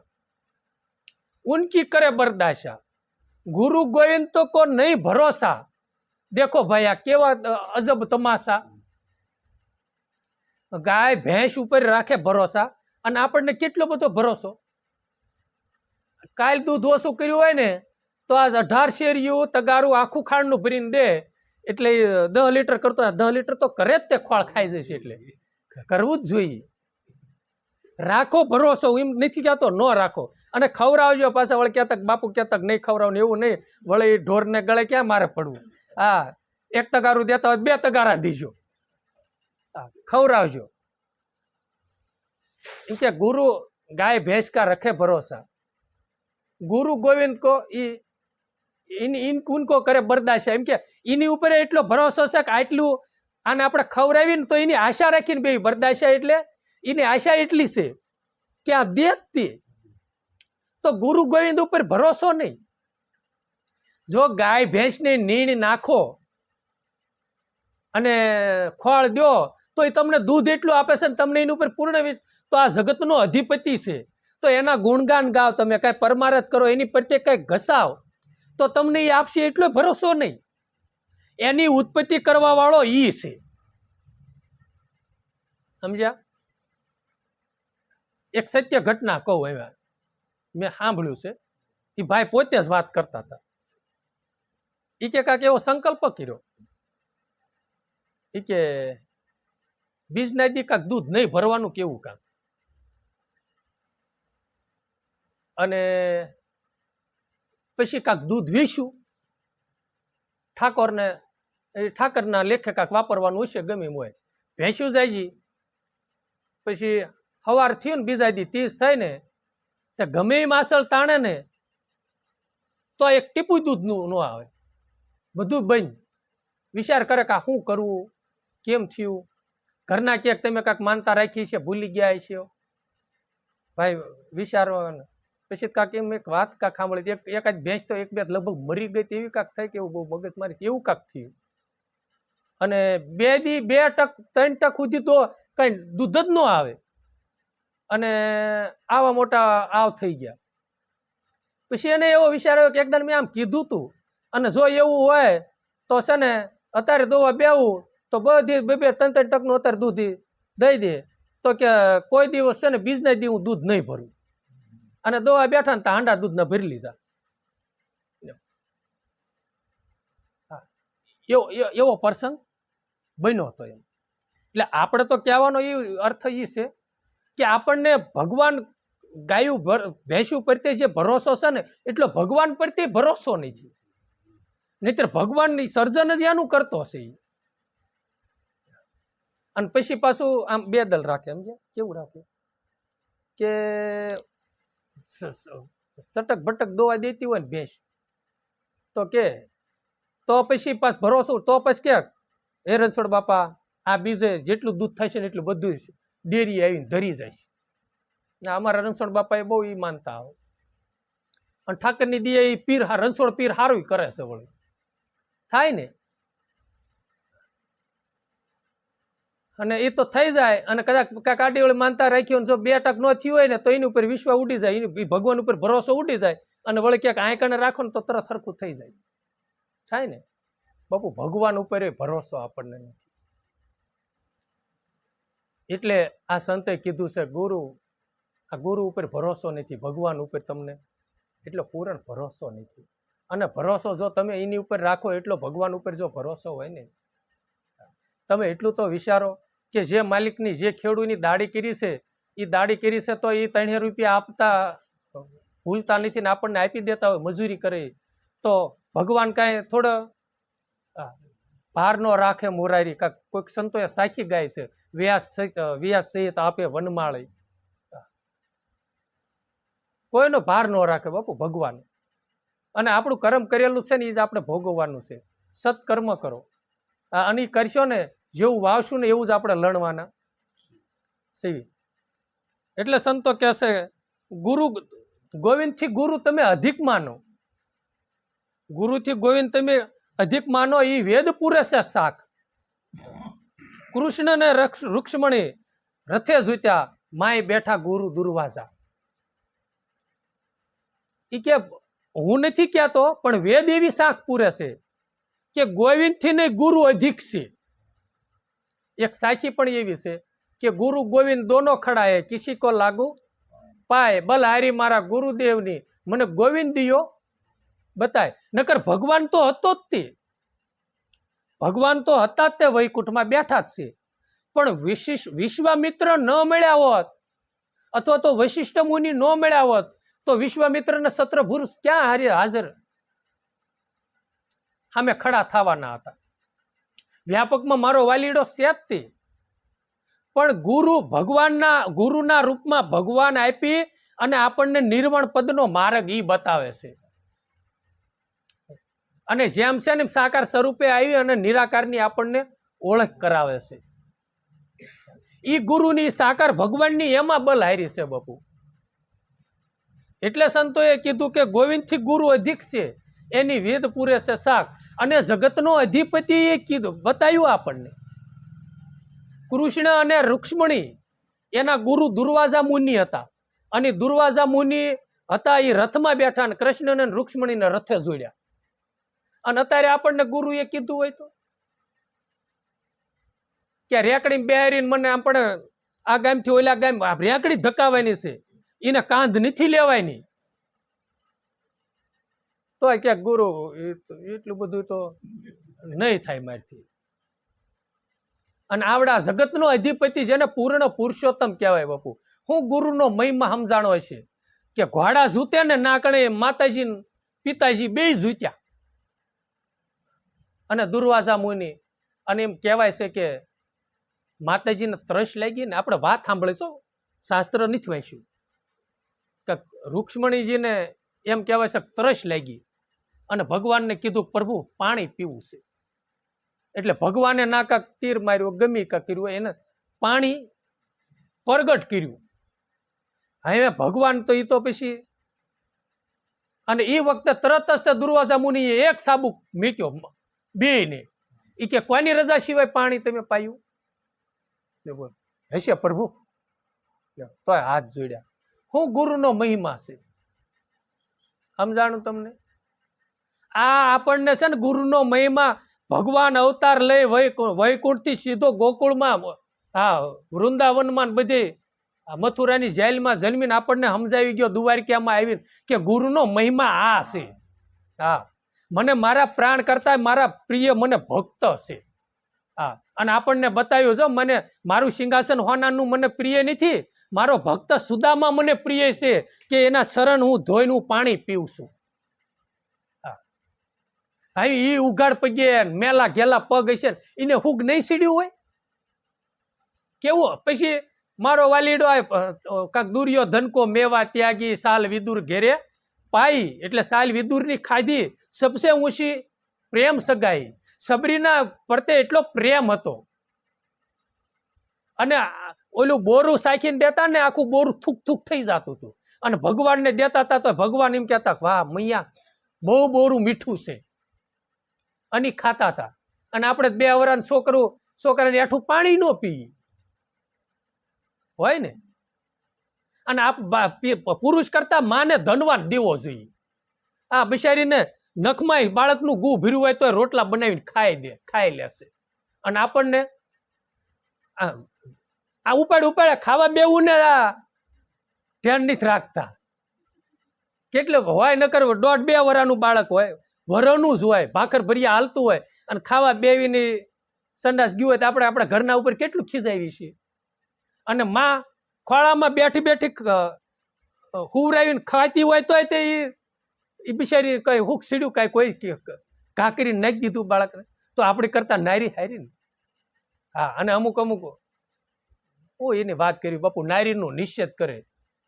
ઉનકી કરે બરદાશા, ગુરુ ગોવિંદ તો કો નહીં ભરોસા. દેખો ભાઈ આ કેવા અજબ તમાશા. ગાય ભેંસ ઉપર રાખે ભરોસા, અને આપણને કેટલો બધો ભરોસો. કાલ દૂધ ઓછું કર્યું હોય ને તો આજ 18 શેરીયું તગારું આખું ખાંડનું ભરીને દે, એટલે 10 લીટર કરતો 10 લીટર તો કરે જ તે ખોળ ખાઈ જશે. એટલે કરવું જ જોઈએ. રાખો ભરોસો, એમ નથી કહેતો ન રાખો. અને ખવડાવજો પાછા વળી કહેતા બાપુ કહેતા નહીં ખવડાવને એવું નહીં, વળી ઢોરને ગળે ક્યાં મારે પડવું. હા, 1 તગારું દેતા હોય 2 તગારા દીજો. હા, ખવડાવજો. એમ કે ગુરુ ગાય ભેંસ કા રખે ભરોસા, ગુરુ ગોવિંદ કો ઉनको કરે બરદાશા. એમ કે એની ઉપર એટલો ભરોસો છે કે આટલું આને આપણે ખવડાવીને તો એની આશા રાખીને બે બરદાશા, એટલે એની આશા એટલી છે કે આ દેખતી તો ગુરુ ગોવિંદ ઉપર ભરોસો નહીં. જો ગાય ભેંસને નીણ નાખો અને ખોળ દો તો એ તમને દૂધ એટલું આપે છે ને તમને એની ઉપર પૂર્ણ તો આ જગતનો અધિપતિ છે, તો એના ગુણગાન ગાવ, તમે કાંઈ પરમારથ કરો, એની પ્રત્યે કાંઈક ઘસાવ, તો તમને એ આપશે એટલો ભરોસો નહીં. એની ઉત્પત્તિ કરવા વાળો ઈ છે, સમજ્યા? એક સત્ય ઘટના કહું, એમાં મેં સાંભળ્યું છે, એ ભાઈ પોતે જ વાત કરતા હતા. એ કે કાંઈક એવો સંકલ્પ કર્યો, એ કે બીજના દી કાંઈક દૂધ નહીં ભરવાનું કેવું કાંક, અને પછી કાંક દૂધ વેચ્યું ઠાકોરને, એ ઠાકરના લેખે કાંક વાપરવાનું હશે, ગમે એમ હોય. ભેંસ્યું જાય જી, પછી સવાર થયું ને બીજા દી 30 થાય ને, તે ગમે એ માસળ તાણે ને તો એક ટીપું દૂધનું ન આવે, બધું બંધ. વિચાર કરે કે શું કરવું, કેમ થયું, ઘરના ક્યાંક તમે કાંઈક માનતા રાખી છે, ભૂલી ગયા છે ભાઈ, વિચારો. પછી કાંક એમ એક વાત કાંક સાંભળી, એકાદ ભેંસ તો એક બે લગભગ મરી ગઈ તેવી કાંક થાય કે એવું બહુ મગજમારી એવું કાંક થયું, અને 2 દી 2 ટક 3 ટક સુધી તો કંઈ દૂધ જ ન આવે, અને આવા મોટા આવ થઈ ગયા. પછી એને એવો વિચાર આવ્યો કે એકદમ મેં આમ કીધું તું, અને જો એવું હોય તો છે ને અત્યારે દોવા બેવું તો બધી 2-3 ટકનું અત્યારે દૂધ દઈ દે, તો કે કોઈ દિવસ છે ને બીજના દી હું દૂધ નહીં ભરું. અને દોવા બેઠા ને તો હાંડા દૂધના ભરી લીધા. એવો પ્રસંગ બન્યો હતો એમ. એટલે આપણે તો કહેવાનો એ અર્થ એ છે કે આપણને ભગવાન ગાયું ભેંસું પ્રત્યે જે ભરોસો છે ને, એટલો ભગવાન પ્રત્યે ભરોસો નથી. નહીતર ભગવાનની સર્જન જ એનું કરતો હશે. અને પછી પાછું આમ બેદલ રાખે, સમજે કેવું રાખે કે સટક ભટક દોવા દેતી હોય ને ભેંસ, તો કે તો પછી પાછ ભરોસો, તો પછી કે હે રણછોડ બાપા આ બીજે જેટલું દૂધ થાય છે ને એટલું બધું ડેરી આવીને ધરી જાય છે. અમારા રણછોડ બાપા એ બહુ એ માનતા હોય, અને ઠાકરની દીએ એ પીર રણછોડ પીર સારું કરે છે, વળી થાય ને. અને એ તો થઈ જાય, અને કદાચ કાંઈક આડી વળી માનતા રાખી હોય, જો 2 ટક ન થયું હોય ને તો એની ઉપર વિશ્વ ઉડી જાય, એની ભગવાન ઉપર ભરોસો ઉડી જાય, અને વળી ક્યાંક આંકણે રાખો ને તો તરત સરખું થઈ જાય, થાય ને. બાપુ ભગવાન ઉપર એ ભરોસો આપણને નથી. એટલે આ સંતે કીધું છે ગુરુ, આ ગુરુ ઉપર ભરોસો નથી, ભગવાન ઉપર તમને એટલો પૂરણ ભરોસો નથી. અને ભરોસો જો તમે એની ઉપર રાખો એટલો ભગવાન ઉપર જો ભરોસો હોય ને, તમે એટલું તો વિચારો કે જે માલિકની, જે ખેડૂતની દાડી કરી છે, એ દાડી કરી છે તો એ 3 રૂપિયા આપતા ભૂલતા નથી ને આપણને આપી દેતા હોય મજૂરી કરે, તો ભગવાન કાંઈ થોડો ભાર ન રાખે મોરારી. કોઈક સંતોએ સાચી ગાય છે, વ્યાસ સહિત આપે વનમાળી, કોઈનો ભાર ન રાખે બાપુ ભગવાન. અને આપણું કર્મ કરેલું છે ને એ જ આપણે ભોગવવાનું છે. સત્કર્મ કરો, અને કરશો ને જેવું વાવશું ને એવું જ આપણે લણવાના સીવી. એટલે સંતો કહેશે ગુરુ ગોવિંદથી ગુરુ તમે અધિક માનો, ગુરુથી ગોવિંદ તમે અધિક માનો, એ વેદ પૂરે છે શાક. કૃષ્ણને રૂક્ષ્મણી રથે જૂત્યા, માય બેઠા ગુરુ દુર્વાસા. એ કે હું નથી કહેતો, પણ વેદ એવી શાક પૂરે છે કે ગોવિંદથી નહીં ગુરુ અધિક છે. એક સાખી પણ એવી છે કે ગુરુ ગોવિંદ દોનો ખડા હે, કિસી કો લાગુ પાય, બલહારી મારા ગુરુદેવની મને ગોવિંદ દિયો બતાય. નકર ભગવાન તો હતો જ તે, ભગવાન તો હતા જ તે વૈકુંઠમાં બેઠા જ છે. પણ વિશ્વામિત્ર ન મળ્યા હોત, અથવા તો વશિષ્ઠ મુનિ ન મળ્યા હોત, તો વિશ્વામિત્રને સત્રપુરુષ ક્યાં હાજર સામે ખડા થવાના હતા. વ્યાપકમાં મારો વાલીડો છે જ તે, પણ ગુરુ ભગવાનના ગુરુના રૂપમાં ભગવાન આપી અને આપણને નિર્વાણ પદનો માર્ગ ઈ બતાવે છે. અને જેમ છે ને સાકાર સ્વરૂપે આવી અને નિરાકારની આપણને ઓળખ કરાવે છે. ઈ ગુરુની સાકાર ભગવાનની એમાં બલ હારી છે બાપુ. એટલે સંતોએ કીધું કે ગોવિંદથી ગુરુ અધિક છે, એની વેદ પૂરે છે શાક. અને જગતનો અધિપતિ એ કીધું બતાવ્યું આપણને. કૃષ્ણ અને રૂક્ષ્મણી એના ગુરુ દુર્વાસા મુનિ હતા, અને દુર્વાસા મુનિ હતા એ રથમાં બેઠા અને કૃષ્ણ અને રૂક્ષ્મણીને રથે જોડ્યા. અને અત્યારે આપણને ગુરુએ કીધું હોય તો કે રેકડી બેહારીને મને આપણે આ ગામથી ઓલા ગામ રેકડી ધકાવવાની છે, એને કાંધ નથી લેવાયની, તો ક્યાંક ગુરુ એટલું બધું તો નહીં થાય મારથી. અને આવડા જગતનો અધિપતિ જેને પૂર્ણ પુરુષોત્તમ કહેવાય બાપુ, હું ગુરુનો મહિમા સમજાણો છે કે ઘોડા જૂતે ને ના કણે માતાજી પિતાજી બે જૂત્યા. અને દુર્વાસા મુનિ, અને એમ કહેવાય છે કે માતાજીને ત્રસ લાગી ને, આપણે વાત સાંભળીશું, શાસ્ત્ર નથી વાંચ્યું, કે રૂક્ષ્મણીજીને એમ કહેવાય છે ત્રસ લાગી અને ભગવાનને કીધું પ્રભુ પાણી પીવું છે. એટલે ભગવાને ના કાંક તીર માર્યું, ગમી કાંક કર્યું, એને પાણી પ્રગટ કર્યું. હવે ભગવાન તો એ તો પછી, અને એ વખતે તરત જ તે દુર્વાસા મુનિએ એક સાબુક મૂક્યો બેને, એ કે કોની રજા સિવાય પાણી તમે પાયું? હશે પ્રભુ, તો હાથ જોડ્યા. હું ગુરુનો મહિમા છે સમજાણું તમને. આ આપણને છે ને ગુરુનો મહિમા, ભગવાન અવતાર લઈ વૈકુંઠથી સીધો ગોકુળમાં, હા વૃંદાવનમાં બધે મથુરાની જેલમાં જન્મીને આપણને સમજાવી ગયો દ્વારકામાં આવીને કે ગુરુનો મહિમા આ છે. હા, મને મારા પ્રાણ કરતા મારા પ્રિય મને ભક્ત છે. હા, અને આપણને બતાવ્યું, જો મને મારું સિંહાસન હોનાનું મને પ્રિય નથી, મારો ભક્ત સુદામા મને પ્રિય છે, કે એના શરણ હું ધોઈને હું પાણી પીવું છું. હા, એ ઉઘાડ પગે મેલા ઘેલા પગ હશે ને એને હુગ નહીં સીડ્યું હોય કેવું? પછી મારો વાલીડો કાંક દુર્યોધન કો મેવા ત્યાગી સાલ વિદુર ઘેરે પાઈ, એટલે સાલ વિદુરની ખાધી સબસે ઊંચી પ્રેમ સગાઈ. સબરીના પ્રત્યે એટલો પ્રેમ હતો, અને ઓલું બોરું સાખીને દેતા ને આખું બોરું થૂક થૂક થઈ જતું હતું, અને ભગવાનને દેતા હતા તો ભગવાન એમ કહેતા વાહ મૈયા બહુ બોરું મીઠું છે, અને ખાતા હતા. અને આપણે 2 વર્ષનું છોકરાને આઠું પાણી ન પીએ હોય ને. અને પુરુષ કરતા માને ધનવાન દેવો જોઈએ. આ બિચારીને નખમાં બાળકનું ગુ ભીરું હોય તો રોટલા બનાવીને ખાઈ લેશે. અને આપણને આ ઉપાડે ખાવા બેવું ને ધ્યાન નથી રાખતા. કેટલું હોય નકર 1.5-2 વર્ષનું બાળક હોય, વરનું જ હોય, ભાખર ભરિયા હાલતું હોય, અને ખાવા બેવીને સંડાસ ગયું હોય તો આપણે આપણા ઘરના ઉપર કેટલું ખીજાવી છીએ. અને માં ખોળામાં બેઠી બેઠી હુવરાવીને ખાતી હોય તોય તે એ બિચારી કઈ હુક સીડ્યું કાંઈ કોઈ ઘા કરીને નાખી દીધું બાળકને, તો આપણી કરતા નારી હારી ને. હા, અને અમુક એની વાત કરી બાપુ, નારીનો નિષેધ કરે.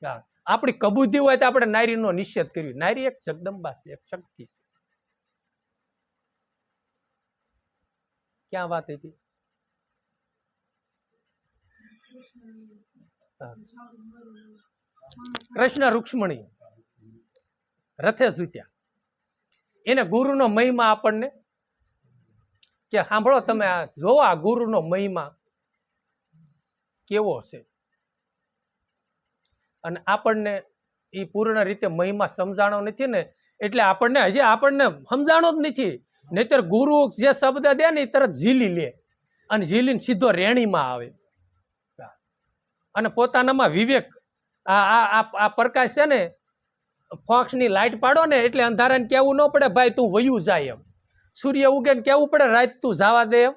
હા, આપણી કબૂધી હોય તો આપણે નારીનો નિષેધ કર્યો. નારી એક જગદંબા છે, એક શક્તિ છે. ક્યાં વાત હતી? કૃષ્ણ રૂક્ષ્મણી રથે સૂત્યા. એને ગુરુનો મહિમા આપણને કે સાંભળો તમે, આ જોવો આ ગુરુનો મહિમા કેવો છે. અને આપણને એ પૂર્ણ રીતે મહિમા સમજાણો નથી ને, એટલે આપણને હજી આપણને સમજાણો જ નથી. નહીતર ગુરુ જે શબ્દ દે ને એ તરત ઝીલી લે, અને ઝીલીને સીધો રેણીમાં આવે. અને પોતાનામાં વિવેક, આ પ્રકાશ છે ને, ફોક્સની લાઇટ પાડો ને એટલે અંધારાને કહેવું ન પડે ભાઈ તું વયું જાય એમ. સૂર્ય ઉગે ને કહેવું પડે રાત તું જવા દે એમ.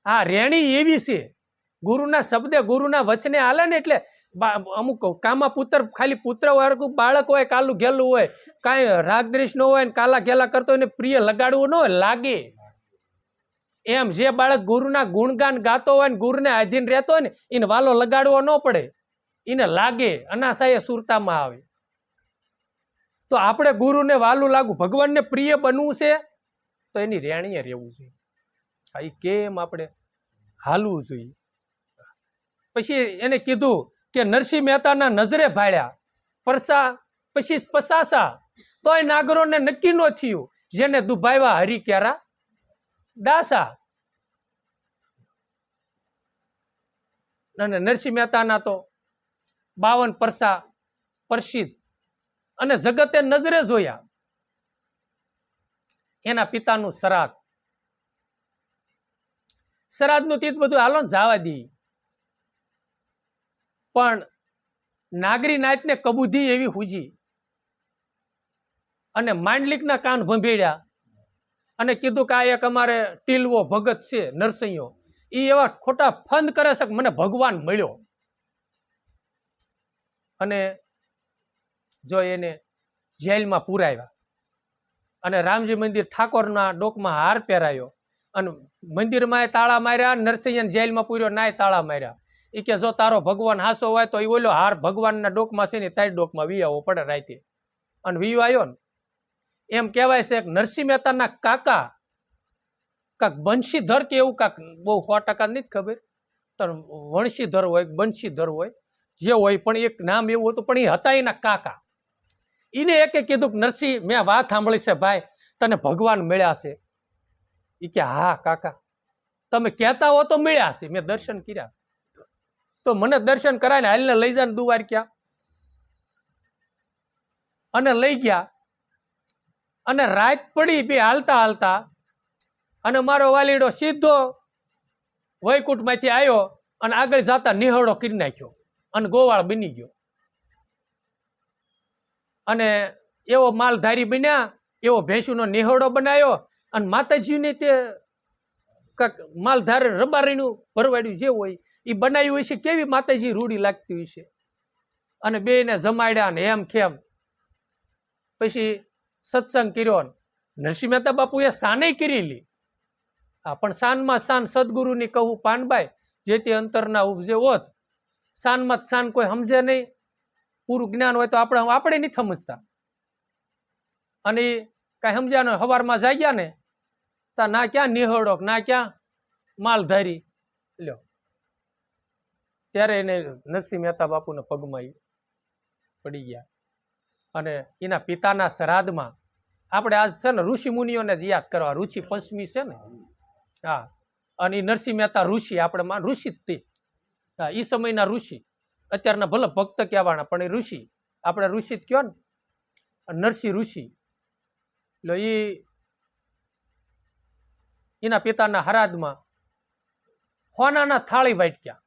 હા, રેણી એવી છે, ગુરુના શબ્દે ગુરુના વચને હાલે ને, એટલે અમુક કામા પુત્ર, ખાલી પુત્ર વર્ગ બાળક હોય, કાલું ઘેલું હોય, કાંઈ રાગદ્વેષ ન હોય ને કાલા ઘેલા કરતો હોય ને પ્રિય લગાડવું ન હોય, લાગે એમ. જે બાળક ગુરુના ગુણગાન ગાતો હોય ને ગુરુને આધીન રહેતો હોય ને એને વાલો લગાડવો ન પડે, એને લાગે, અનાશાએ સુરતામાં આવે. તો આપણે ગુરુને વાલું લાગવું, ભગવાનને પ્રિય બનવું છે તો એની રેણીએ રહેવું છે. એ કેમ આપણે હાલવું જોઈએ. પછી એને કીધું કે નરસિંહ મહેતાના નજરે ભાળ્યા પછી પસાસા, તોય નાગરોને નક્કી ન થયું, જેને દુભાવ્યા હરી ક્યારા દાસા. અને નરસિંહ મહેતાના તો 52 પરસા પ્રસિદ્ધ અને જગતે નજરે જોયા. એના પિતાનું શ્રાદ્ધનું તીત બધું હાલો ને જવા દી, પણ નાગરી નાયતને કબૂધી એવી હુજી અને માંડલિકના કાન ભંભેડ્યા અને કીધું કે આ એક અમારે ટીલવો ભગત છે નરસિંહો, એ એવા ખોટા ફંદ કરે છે કે મને ભગવાન મળ્યો. અને જો એને જેલમાં પુરાવ્યા અને રામજી મંદિર ઠાકોરના ડોકમાં હાર પહેરાયો અને મંદિરમાં તાળા માર્યા, નરસિંહને જેલમાં પૂર્યો નાય તાળા માર્યા. એ કે જો તારો ભગવાન હાસો હોય તો એ ઓલો હાર ભગવાનના ડોકમાં છે ને તારી ડોકમાં વીયાવો પડે રાતે. અને વીયો આવ્યો ને એમ કહેવાય છે કે નરસિંહ મહેતાના કાકા કાક બંશીધર કે એવું કાક, બહુ 100% નથી ખબર, તો વંશીધર હોય બંશીધર હોય જે હોય, પણ એક નામ એવું હતું, પણ એ હતા એના કાકા. એને એકે કીધું કે નરસિંહ મેં વાત સાંભળી છે ભાઈ તને ભગવાન મળ્યા છે. એ કે હા કાકા તમે કહેતા હો તો મળ્યા છે, મેં દર્શન કર્યા, તો મને દર્શન કરાવીને હાલને લઈ જાય દ્વારકા. અને લઈ ગયા અને રાત પડી બે હાલતા હાલતા અને મારો વાલીડો સીધો વૈકુંઠમાંથી આવ્યો અને આગળ જતા નિહળો કરી નાખ્યો અને ગોવાળ બની ગયો. અને એવો માલધારી બન્યા, એવો ભેંસુનો નિહળો બનાવ્યો અને માતાજીને તે કાંક માલધારે રબારીનું ભરવાડ્યું જે હોય એ બનાવ્યું હશે, કેવી માતાજી રૂડી લાગતી હોય છે. અને બેને જમાડ્યા ને એમ ખેમ પછી સત્સંગ કર્યો. નરસિંહ મહેતા બાપુએ સાને કરેલી, હા, પણ સાનમાં સાન સદગુરુની કહું પાનબાઈ જે તે અંતરના ઉપજે હોત. સાનમાં સાન કોઈ સમજે નહીં, પૂરું જ્ઞાન હોય તો આપણે નથી સમજતા. અને કાંઈ સમજ્યા ને સવારમાં જાગ્યા ને તા ના ક્યાં નિહળો ના ક્યાં માલધારી લ્યો. ત્યારે એને નરસિંહ મહેતા બાપુને પગમાં પડી ગયા. અને એના પિતાના શ્રાદ્ધમાં આપણે આજ છે ને ઋષિ મુનિઓને જ યાદ કરવા, ઋષિ પંચમી છે ને, હા, અને એ નરસિંહ મહેતા ઋષિ, આપણે ઋષિ જ તે, હા, એ સમયના ઋષિ, અત્યારના ભલે ભક્ત કહેવાના પણ એ ઋષિ, આપણે ઋષિ જ કયો ને, નરસિંહ ઋષિ. એટલે એના પિતાના હરાદમાં હોનાના થાળી વાટક્યા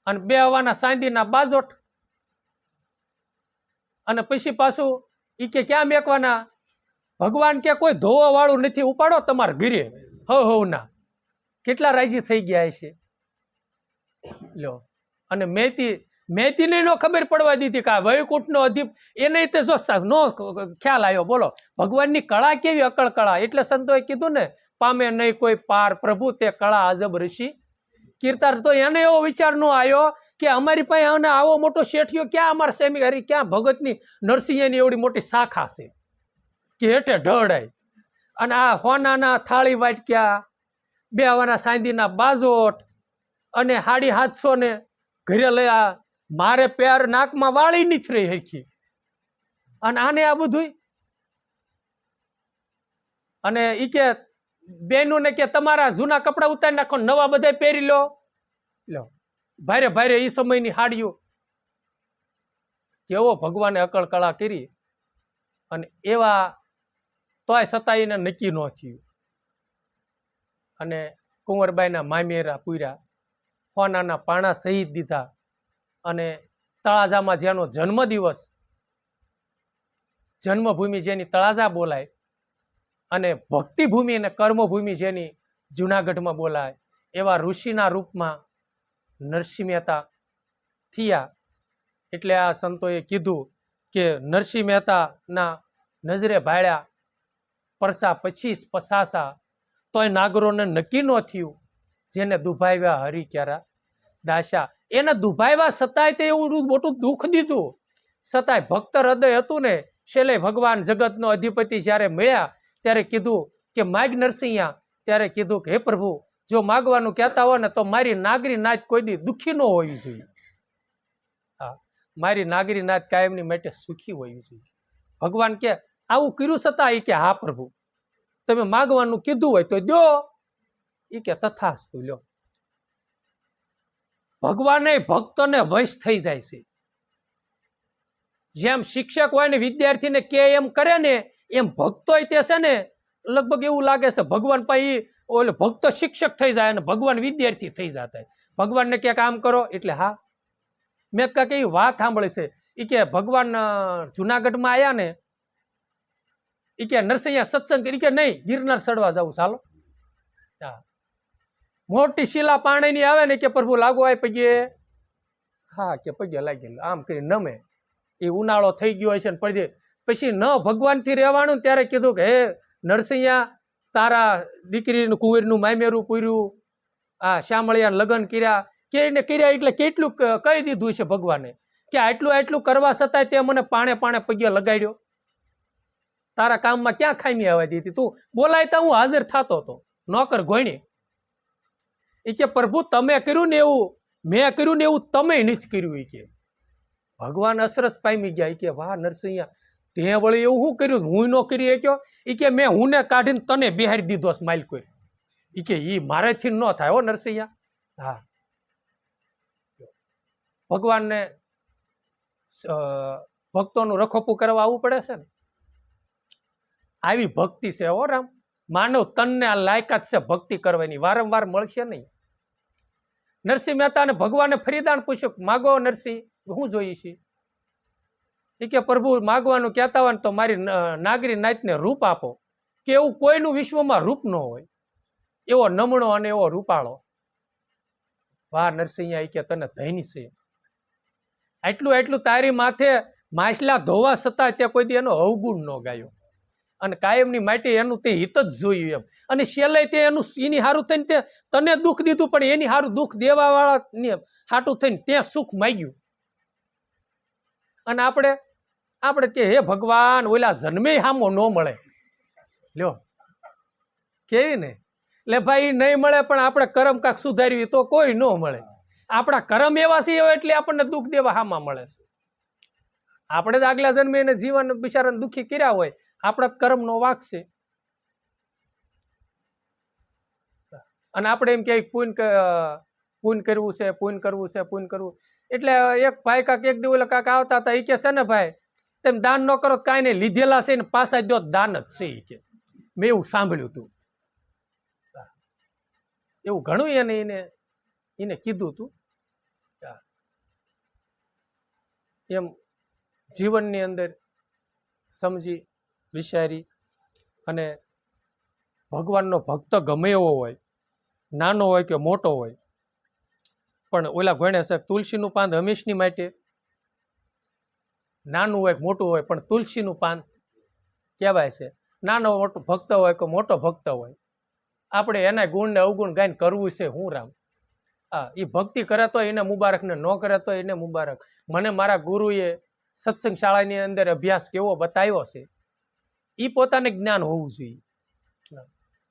અને 2 હવાના ચાંદીના બાજોટ. અને પછી પાછું એ કે ક્યાં મેકવાના, ભગવાન કે કોઈ ધોવા વાળું નથી, ઉપાડો તમારા ઘરે. ના કેટલા રાજી થઈ ગયા છે લો. અને મેતીને નો ખબર પડવા દીધી કે આ વૈકુંઠનો અધિપ એને તે જો નો ખ્યાલ આવ્યો. બોલો ભગવાનની કળા કેવી અકળ કળા. એટલે સંતોએ કીધું ને પામે નહીં કોઈ પાર પ્રભુ તે કળા અજબ ઋષિ કીર્તાર. તો એને એવો વિચાર નો આવ્યો કે અમારી પાસે આવો મોટો શેઠિયો ક્યાં, અમારા સેમી હરી ક્યાં ભગતની નરસિંહની એવડી મોટી શાખા છે કે હેઠે ઢળાય. અને આ હોનાના થાળી વાટક્યા, 2 હવાના ચાંદીના બાજોટ અને 750 ને ઘરે લઈ આ મારે પેર નાકમાં વાળી નથી રહી હરખી. અને આને આ બધું. અને ઈ કે બેનું ને કે તમારા જૂના કપડા ઉતારી નાખો, નવા બધા પહેરી લો. ભારે ભારે એ સમયની હાડીઓ. કેવો ભગવાને અકળ કળા કરી. અને એવા તોય છતાં એને નક્કી ન થયું. અને કુંવરબાઈના મામેરા પૂર્યા, હોનાના પાણા શહીદ દીધા. અને તળાજામાં જેનો જન્મદિવસ, જન્મભૂમિ જેની તળાજા બોલાય, અને ભક્તિભૂમિ અને કર્મભૂમિ જેની જુનાગઢમાં બોલાય, એવા ઋષિના રૂપમાં નરસિંહ મહેતા થયા. એટલે આ સંતોએ કીધું કે નરસિંહ મહેતાના નજરે ભાળ્યા પરસા 25-50 તોય નાગરોને નક્કી ન થયું. જેને દુભાવ્યા હરી ક્યારા દાશા, એને દુભાવ્યા છતાંય તે એવું મોટું દુઃખ દીધું, છતાંય ભક્ત હૃદય હતું ને. છેલ્લે ભગવાન જગતનો અધિપતિ જ્યારે મળ્યા ત્યારે કીધું કે માગ નરસિંહા. ત્યારે કીધું કે હે પ્રભુ, જો માગવાનું કહેતા હોય ને તો મારી નાગરી નાત કોઈ દી દુઃખી ન હોવી જોઈએ. હા, મારી નાગરી નાત કાયમની માટે સુખી હોવી જોઈએ. ભગવાન કે આવું કર્યું છતાં એ કે હા પ્રભુ, તમે માગવાનું કીધું હોય તો દો. એ કે તથાસ્તુ લ્યો. ભગવાને ભક્તોને વશ થઈ જાય છે. જેમ શિક્ષક હોય ને વિદ્યાર્થીને કે એમ કરે ને એમ ભક્તોય તે છે ને લગભગ એવું લાગે છે ભગવાન પાસે ઓલે ભક્ત શિક્ષક થઈ જાય અને ભગવાન વિદ્યાર્થી થઈ જતા. ભગવાનને ક્યાંક આમ કરો એટલે હા. મેં કાંઈક એવી વાત સાંભળી છે એ કે ભગવાન જુનાગઢમાં આવ્યા ને એ કે નરસૈયા સત્સંગ કરી કે નહીં ગિરનાર ચડવા જવું ચાલો. હા મોટી શિલા પાણીની આવે ને કે પ્રભુ લાગુ આય પગે. હા કે પગે લાગી આમ કરી નમે એ ઉનાળો થઈ ગયો હોય છે ને પડી પછી ન ભગવાનથી રહેવાનું ત્યારે કીધું કે હે નરસૈયા તારા દીકરીનું કુંવરનું મામેરું પૂર્યું આ શ્યામળિયા લગ્ન કર્યા કે એને કર્યા એટલે કેટલું કહી દીધું છે ભગવાને કે આટલું કરવા છતાંય તે મને પાણે પગે લગાડ્યો. તારા કામમાં ક્યાં ખામી આવવા દીધી તું બોલાય તો હું હાજર થતો હતો નોકર ઘોણી. એ કે પ્રભુ તમે કર્યું ને એવું મેં કર્યું ને એવું તમે નથી કર્યું. એ કે ભગવાન અસરસ પામી ગયા. એ કે વાહ નરસિંહ તે વળી એવું શું કર્યું હું ન કરી શક્યો. એ કે મેં હુંને કાઢીને તને બિહારી દીધો સ્માઇલ કોઈ. એ કે એ મારેથી ન થાય હો નરસિંહ. હા ભગવાનને ભક્તોનું રખોપું કરવા આવવું પડે છે ને આવી ભક્તિ છે હો રામ. માનવ તનને આ લાયકાત છે ભક્તિ કરવાની વારંવાર મળશે નહીં. નરસિંહ મહેતાને ભગવાને ફરીદાન પૂછ્યું માગો નરસિંહ હું જોઈએ છે. એ કે પ્રભુ માગવાનું કહેતા હોય ને તો મારી નાગરી નાતને રૂપ આપો કે એવું કોઈનું વિશ્વમાં રૂપ ન હોય એવો નમણો અને એવો રૂપાળો. વાહ નરસિંહ એ કે તને ધૈની છે. એટલું તારી માથે માછલા ધોવા છતાં ત્યાં કોઈ દી એનો અવગુણ ન ગાયો અને કાયમની માટે એનું તે હિત જ જોયું એમ. અને છેલ્લે તે એની હારું થઈને તે તને દુઃખ દીધું પણ એની હારું દુઃખ દેવા વાળા હાટું થઈને તે સુખ માગ્યું. અને આપણે કે હે ભગવાન ઓલા જન્મે હામો ન મળે લ્યો કેવી ને એટલે ભાઈ નહીં મળે પણ આપણે કરમ કાંક સુધાર્યું તો કોઈ ન મળે. આપણા કરમ એવા છે એટલે આપણને દુઃખ દેવા હામાં મળે છે. આપણે જ આગલા જન્મે એને જીવન બિચારાને દુઃખી કર્યા હોય આપણા કર્મનો વાંક છે. અને આપણે એમ કે પૂન કરવું છે એટલે એક ભાઈ કાંક એક દિવસ કાંક આવતા હતા. એ કે છે ને ભાઈ તેમ દાન ન કરો કાંઈ નહીં લીધેલા છે ને પાછા દો દાન જ છે. એ કે મેં એવું સાંભળ્યું હતું એવું ઘણું એને કીધું હતું. એમ જીવનની અંદર સમજી વિચારી અને ભગવાનનો ભક્ત ગમે એવો હોય નાનો હોય કે મોટો હોય પણ ઓલા ગણે છે તુલસીનું પાન હંમેશની માટે નાનું હોય મોટું હોય પણ તુલસીનું પાન કહેવાય છે. નાનો મોટો ભક્ત હોય કે મોટો ભક્ત હોય આપણે એના ગુણને અવગુણ ગાઈને કરવું છે હું રામ. હા એ ભક્તિ કરે તો એને મુબારક ને ન કરે તો એને મુબારક. મને મારા ગુરુએ સત્સંગ શાળાની અંદર અભ્યાસ કેવો બતાવ્યો છે એ પોતાને જ્ઞાન હોવું જોઈએ.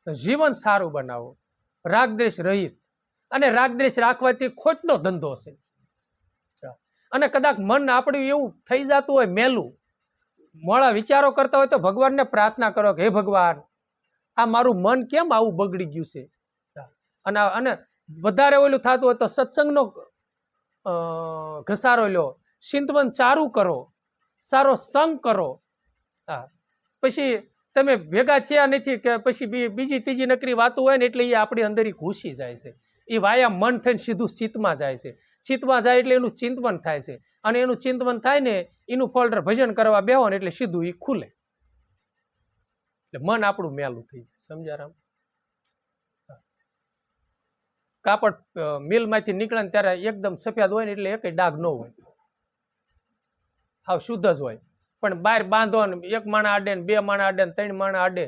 જીવન સારું બનાવો રાગદ્વેષ રહિત. અને રાગદ્વેષ રાખવાથી ખોટનો ધંધો છે. અને કદાચ મન આપણું એવું થઈ જતું હોય મેલું મોડા વિચારો કરતા હોય તો ભગવાનને પ્રાર્થના કરો કે હે ભગવાન આ મારું મન કેમ આવું બગડી ગયું છે. અને વધારે ઓલું થતું હોય તો સત્સંગનો ઘસારો લો ચિંતવન ચારું કરો સારો સંગ કરો. હા પછી તમે ભેગા થયા નથી કે પછી બીજી ત્રીજી નકરી વાતો હોય ને એટલે એ આપણી અંદર ઘૂસી જાય છે. એ વાયા મન થઈને સીધું ચિત્તમાં જાય છે. ચિત્તમાં જાય એટલે એનું ચિંતવન થાય છે અને એનું ચિંતવન થાય ને એનું ફોલ્ડર ભજન કરવા બેહો ને એટલે સીધું એ ખુલે એટલે મન આપણું મેલું થઈ જાય. સમજ્યા રામ. કાપડ મિલમાંથી નીકળે ને ત્યારે એકદમ સફેદ હોય ને એટલે એક ડાઘ ન હોય હાવ શુદ્ધ જ હોય. પણ બહાર બાંધો ને એક માણા આડે ને બે માણા આડે ને ત્રણ માણા આડે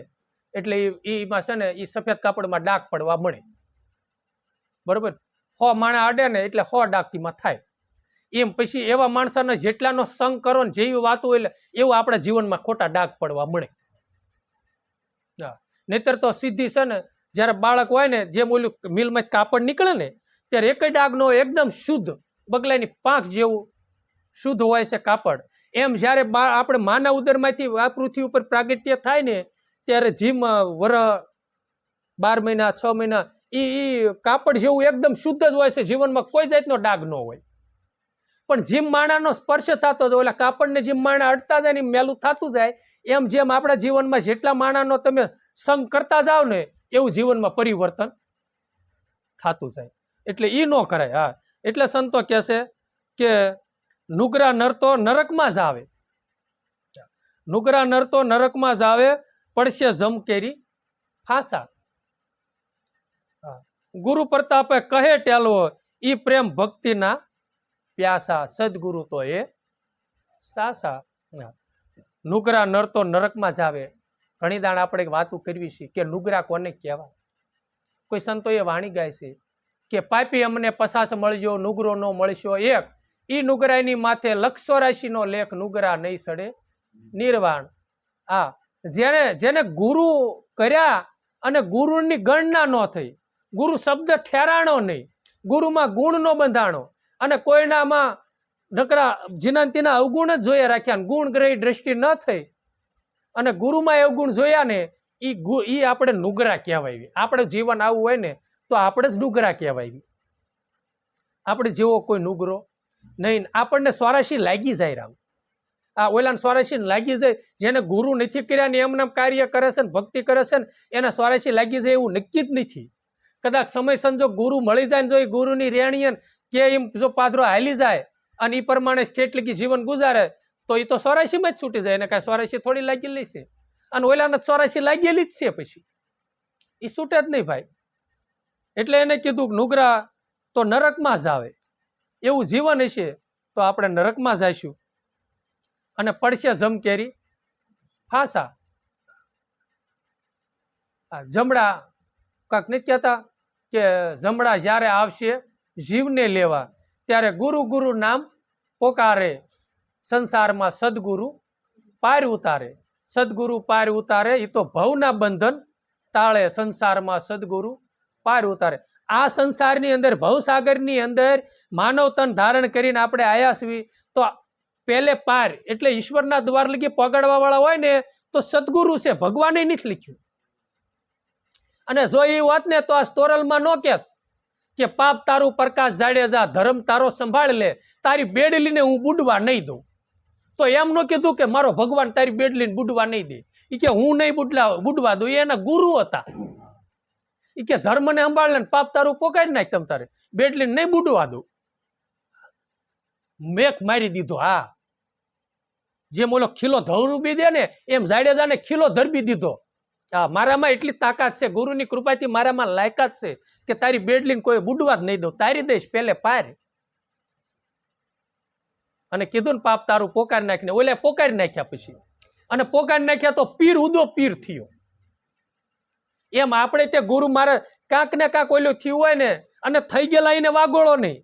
એટલે એમાં છે ને એ સફેદ કાપડમાં ડાઘ પડવા મળે. બરોબર 100 માણા આડે ને એટલે 100 ડાઘ તેમાં થાય. એમ પછી એવા માણસોને જેટલાનો સંગ કરો ને જેવી વાતો એટલે એવું આપણા જીવનમાં ખોટા ડાઘ પડવા મળે. હા નહીતર તો સીધી છે ને જ્યારે બાળક હોય ને જેમ ઓલું મિલમાં કાપડ નીકળે ને ત્યારે એક ડાઘ નો એકદમ શુદ્ધ બગલાની પાંખ જેવું શુદ્ધ હોય છે કાપડ. એમ જ્યારે આપણે માના ઉદરમાંથી આ પૃથ્વી ઉપર પ્રાગટ્ય થાય ને ત્યારે જીમ 12 મહિના 6 મહિના એ કાપડ જેવું એકદમ શુદ્ધ જ હોય છે, જીવનમાં કોઈ જાતનો ડાઘ ન હોય. પણ જેમ માણાનો સ્પર્શ થતો જાય, ઓલા કાપડને જેમ માણા અડતા જાય ને મેલું થતું જાય, એમ જેમ આપણા જીવનમાં જેટલા માણાનો તમે સંગ કરતા જાઓ ને એવું જીવનમાં પરિવર્તન થતું જાય. એટલે એ ન કરાય. હા, એટલે સંતો કહે છે કે નુગરા નર તો નરકમાં જ આવે, નુગરા નર તો નરકમાં જ આવે, પડશે જમ કેરી ફાંસા. ગુરુ પ્રતાપે કહે ટેલવો, ઈ પ્રેમ ભક્તિના પ્યાસા, સદગુરુ તો એ સાસા. નુગરા નર તો નરકમાં જ આવે. ઘણી દાણ આપણે વાતો કરવી છે કે નુગરા કોને કહેવાય. કોઈ સંતોએ વાણી ગાય છે કે પાપી અમને પસાસ મળજો, નુગરો નો મળશો એક. ઈ નુગરાની માથે 184 નો લેખ, નુગરા નહીં સડે નિર્વાણ. હા, જેને ગુરુ કર્યા અને ગુરુની ગણના ન થઈ, ગુરુ શબ્દ ઠેરાણો નહીં, ગુરુમાં ગુણ નો બંધાણો, અને કોઈનામાં નકરા જીનાંતીના અવગુણ જ જોયા રાખ્યા, ગુણ ગ્રહી દ્રષ્ટિ ન થઈ અને ગુરુમાં અવગુણ જોયા ને, ઈ આપણે નુગરા કહેવાય. આપણે જીવન આવું હોય ને તો આપણે જ નુગરા કહેવાય. આપણે જેવો કોઈ નુગરો નહીં. આપણને 84 લાગી જાય. રામ, આ ઓલાને 84 લાગી જાય. જેને ગુરુ નથી કર્યા ને એમને કાર્ય કરે છે ને ભક્તિ કરે છે ને એને 84 લાગી જાય એવું નક્કી જ નથી. કદાચ સમય સંજોગ ગુરુ મળી જાય ને જો એ ગુરુની રેણીએ કે એમ જો પાદરો હાલી જાય અને એ પ્રમાણે સ્ટેટ લગી જીવન ગુજારે તો એ તો 84 માં જ છૂટી જાય. એને કાંઈ 84 થોડી લાગેલી છે, અને ઓલાને 84 લાગેલી જ છે, પછી એ છૂટે જ નહીં ભાઈ. એટલે એને કીધું નુગરા તો નરકમાં જ આવે, એવું જીવન હશે તો આપણે નરકમાં જઈશું. અને પડશે જમકેરી ફાંસા. જમડા કાંક નથી કહેતા કે જમડા જ્યારે આવશે જીવને લેવા, ત્યારે ગુરુ ગુરુ નામ પોકારે, સંસારમાં સદગુરુ પાર ઉતારે. સદગુરુ પાર ઉતારે એ તો ભવના બંધન ટાળે, સંસારમાં સદગુરુ પાર ઉતારે. આ સંસારની અંદર ભવસાગરની અંદર માનવ તન ધારણ કરીને આપણે આયા છીએ તો પહેલે પાર એટલે ઈશ્વરના દ્વાર લગી પગડવા વાળા હોય ને તો સદગુરુ છે, ભગવાને નથી લખ્યું. અને જો એ વાત ને તો આ સ્તોરલમાં ન કહેત કે પાપ તારું પ્રકાશ જાડેજા, ધર્મ તારો સંભાળ લે, તારી બેડલીને હું બુડવા નહીં દઉં. તો એમ ન કીધું કે મારો ભગવાન તારી બેડલીને બુડવા નહીં દે. એ કે હું નહીં બુડવા દઉં. એ એના ગુરુ હતા. એ કે ધર્મને સંભાળ લે, પાપ તારું પોકાડી નાખ, તમ તારે બેડલીને નહીં બુડવા દઉં. મેખ મારી દીધો. હા, જેમ ઓલો ખીલો ધરુબી દે ને એમ જાડેજાને ખીલો ધરબી દીધો. હા, મારામાં એટલી તાકાત છે, ગુરુની કૃપાથી મારામાં લાયકાત છે કે તારી બેડલીને કોઈ બુડવા જ નહીં દઉં, તારી દઈશ પેલે પાર. અને કીધું ને પાપ તારું પોકારી નાખીને ઓલે પોકારી નાખ્યા. પછી અને પોકારી નાખ્યા તો પીર ઉદો પીર થયો. એમ આપણે તે ગુરુ મારે કાંક ને કાંક ઓલું થયું હોય ને અને થઈ ગયેલા એને વાગોળો નહીં.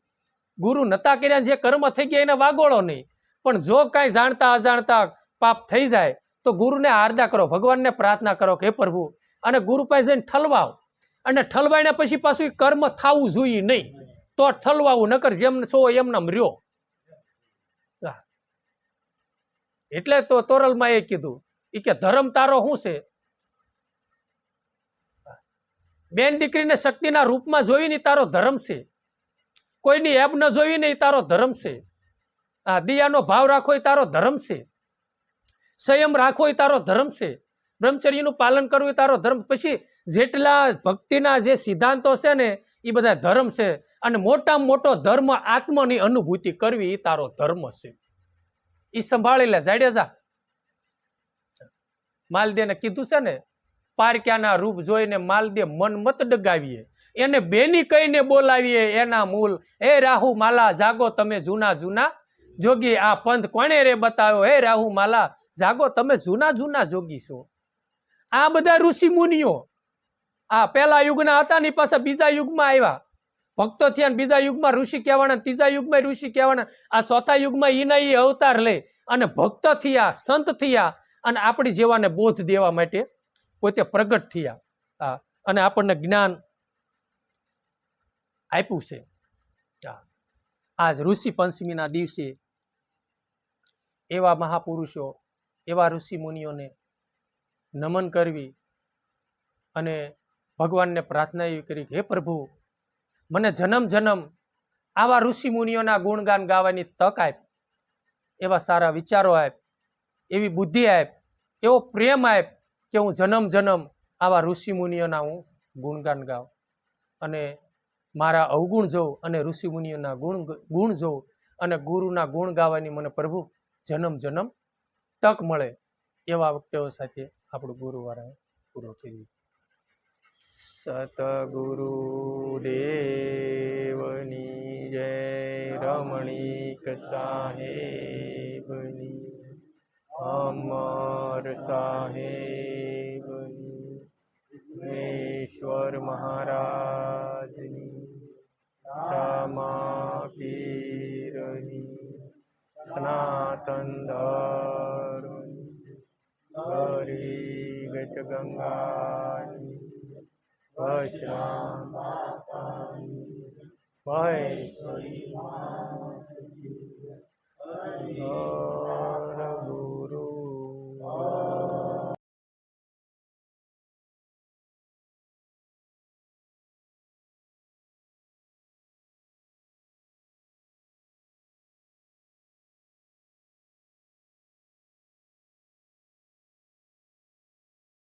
ગુરુ નતા કર્યા જે કર્મ થઈ ગયા એને વાગોળો નહીં. પણ જો કાંઈ જાણતા અજાણતા પાપ થઈ જાય તો ગુરુને આરદા કરો, ભગવાનને પ્રાર્થના કરો કે હે પ્રભુ, અને ગુરુ પાસે જઈને ઠલવાવ. અને ઠલવાઈને પછી પાછું કર્મ થવું જોઈએ નહીં, તો ઠલવાવું, નકર જેમ છો એમને રહ્યો. એટલે તો તોરલમાં એ કીધું એ કે ધર્મ તારો શું છે? બેન દીકરીને શક્તિના રૂપમાં જોઈને તારો ધર્મ છે, કોઈની એબ ન જોઈને એ તારો ધર્મ છે. આ દિયાનો ભાવ રાખો એ તારો ધર્મ છે, સંયમ રાખો એ તારો ધર્મ છે, બ્રહ્મચર્યનું પાલન કરવું એ તારો ધર્મ. પછી જેટલા ભક્તિના જે સિદ્ધાંતો છે ને એ બધા ધર્મ છે. અને મોટામાં મોટો ધર્મ આત્માની અનુભૂતિ કરવી એ તારો ધર્મ છે. એ સંભાળી લે જાડેજા. માલદેને કીધું છે ને, પારક્યાના રૂપ જોઈને માલદે મન મત ડગાવીએ, એને બેની કહીને બોલાવીએ એના મૂલ. હે રાહુ માલા જાગો તમે જૂના જૂના જોગી, આ પંથ કોણે રે બતાવ્યો? હે રાહુ માલા જાગો તમે જૂના જૂના જોગી છો. આ બધા ઋષિ મુનિઓ આ પહેલા યુગના હતા ને પાછા બીજા યુગમાં આવ્યા, ભક્તો થયા ને બીજા યુગમાં ઋષિ કહેવાના, ત્રીજા યુગમાં ઋષિ કહેવાના, આ ચોથા યુગમાં ઈના ઈ અવતાર લે અને ભક્ત થયા, સંત થયા અને આપણી જેવાને બોધ દેવા માટે પોતે પ્રગટ થયા અને આપણને જ્ઞાન આપ્યું છે. આજ ઋષિ પંચમીના દિવસે એવા મહાપુરુષો, એવા ઋષિ મુનિઓને નમન કરવી અને ભગવાનને પ્રાર્થના એવી કરી કે હે પ્રભુ, મને જન્મ જન્મ આવા ઋષિ મુનિઓના ગુણગાન ગાવાની તક આપ, એવા સારા વિચારો આપ, એવી બુદ્ધિ આપ, એવો પ્રેમ આપ કે હું જન્મ જન્મ આવા ઋષિ મુનિઓના હું ગુણગાન ગાઉં અને મારા અવગુણ જોઉં અને ઋષિ મુનિઓના ગુણ જોઉં અને ગુરુના ગુણ ગાવાની મને પ્રભુ જન્મ જન્મ તક મળે. એવા વક્તવ્યો સાથે આપણું ગુરુવારે પૂરો કર્યું. સતગુરુ દેવની જય, રમણીક સાહેબની, અમર સાહેબની, ઈશ્વર મહારાજની, રામા પીરની, સનાતન ધર્મની, હરિગત ગંગાની, વૈષ્ણવ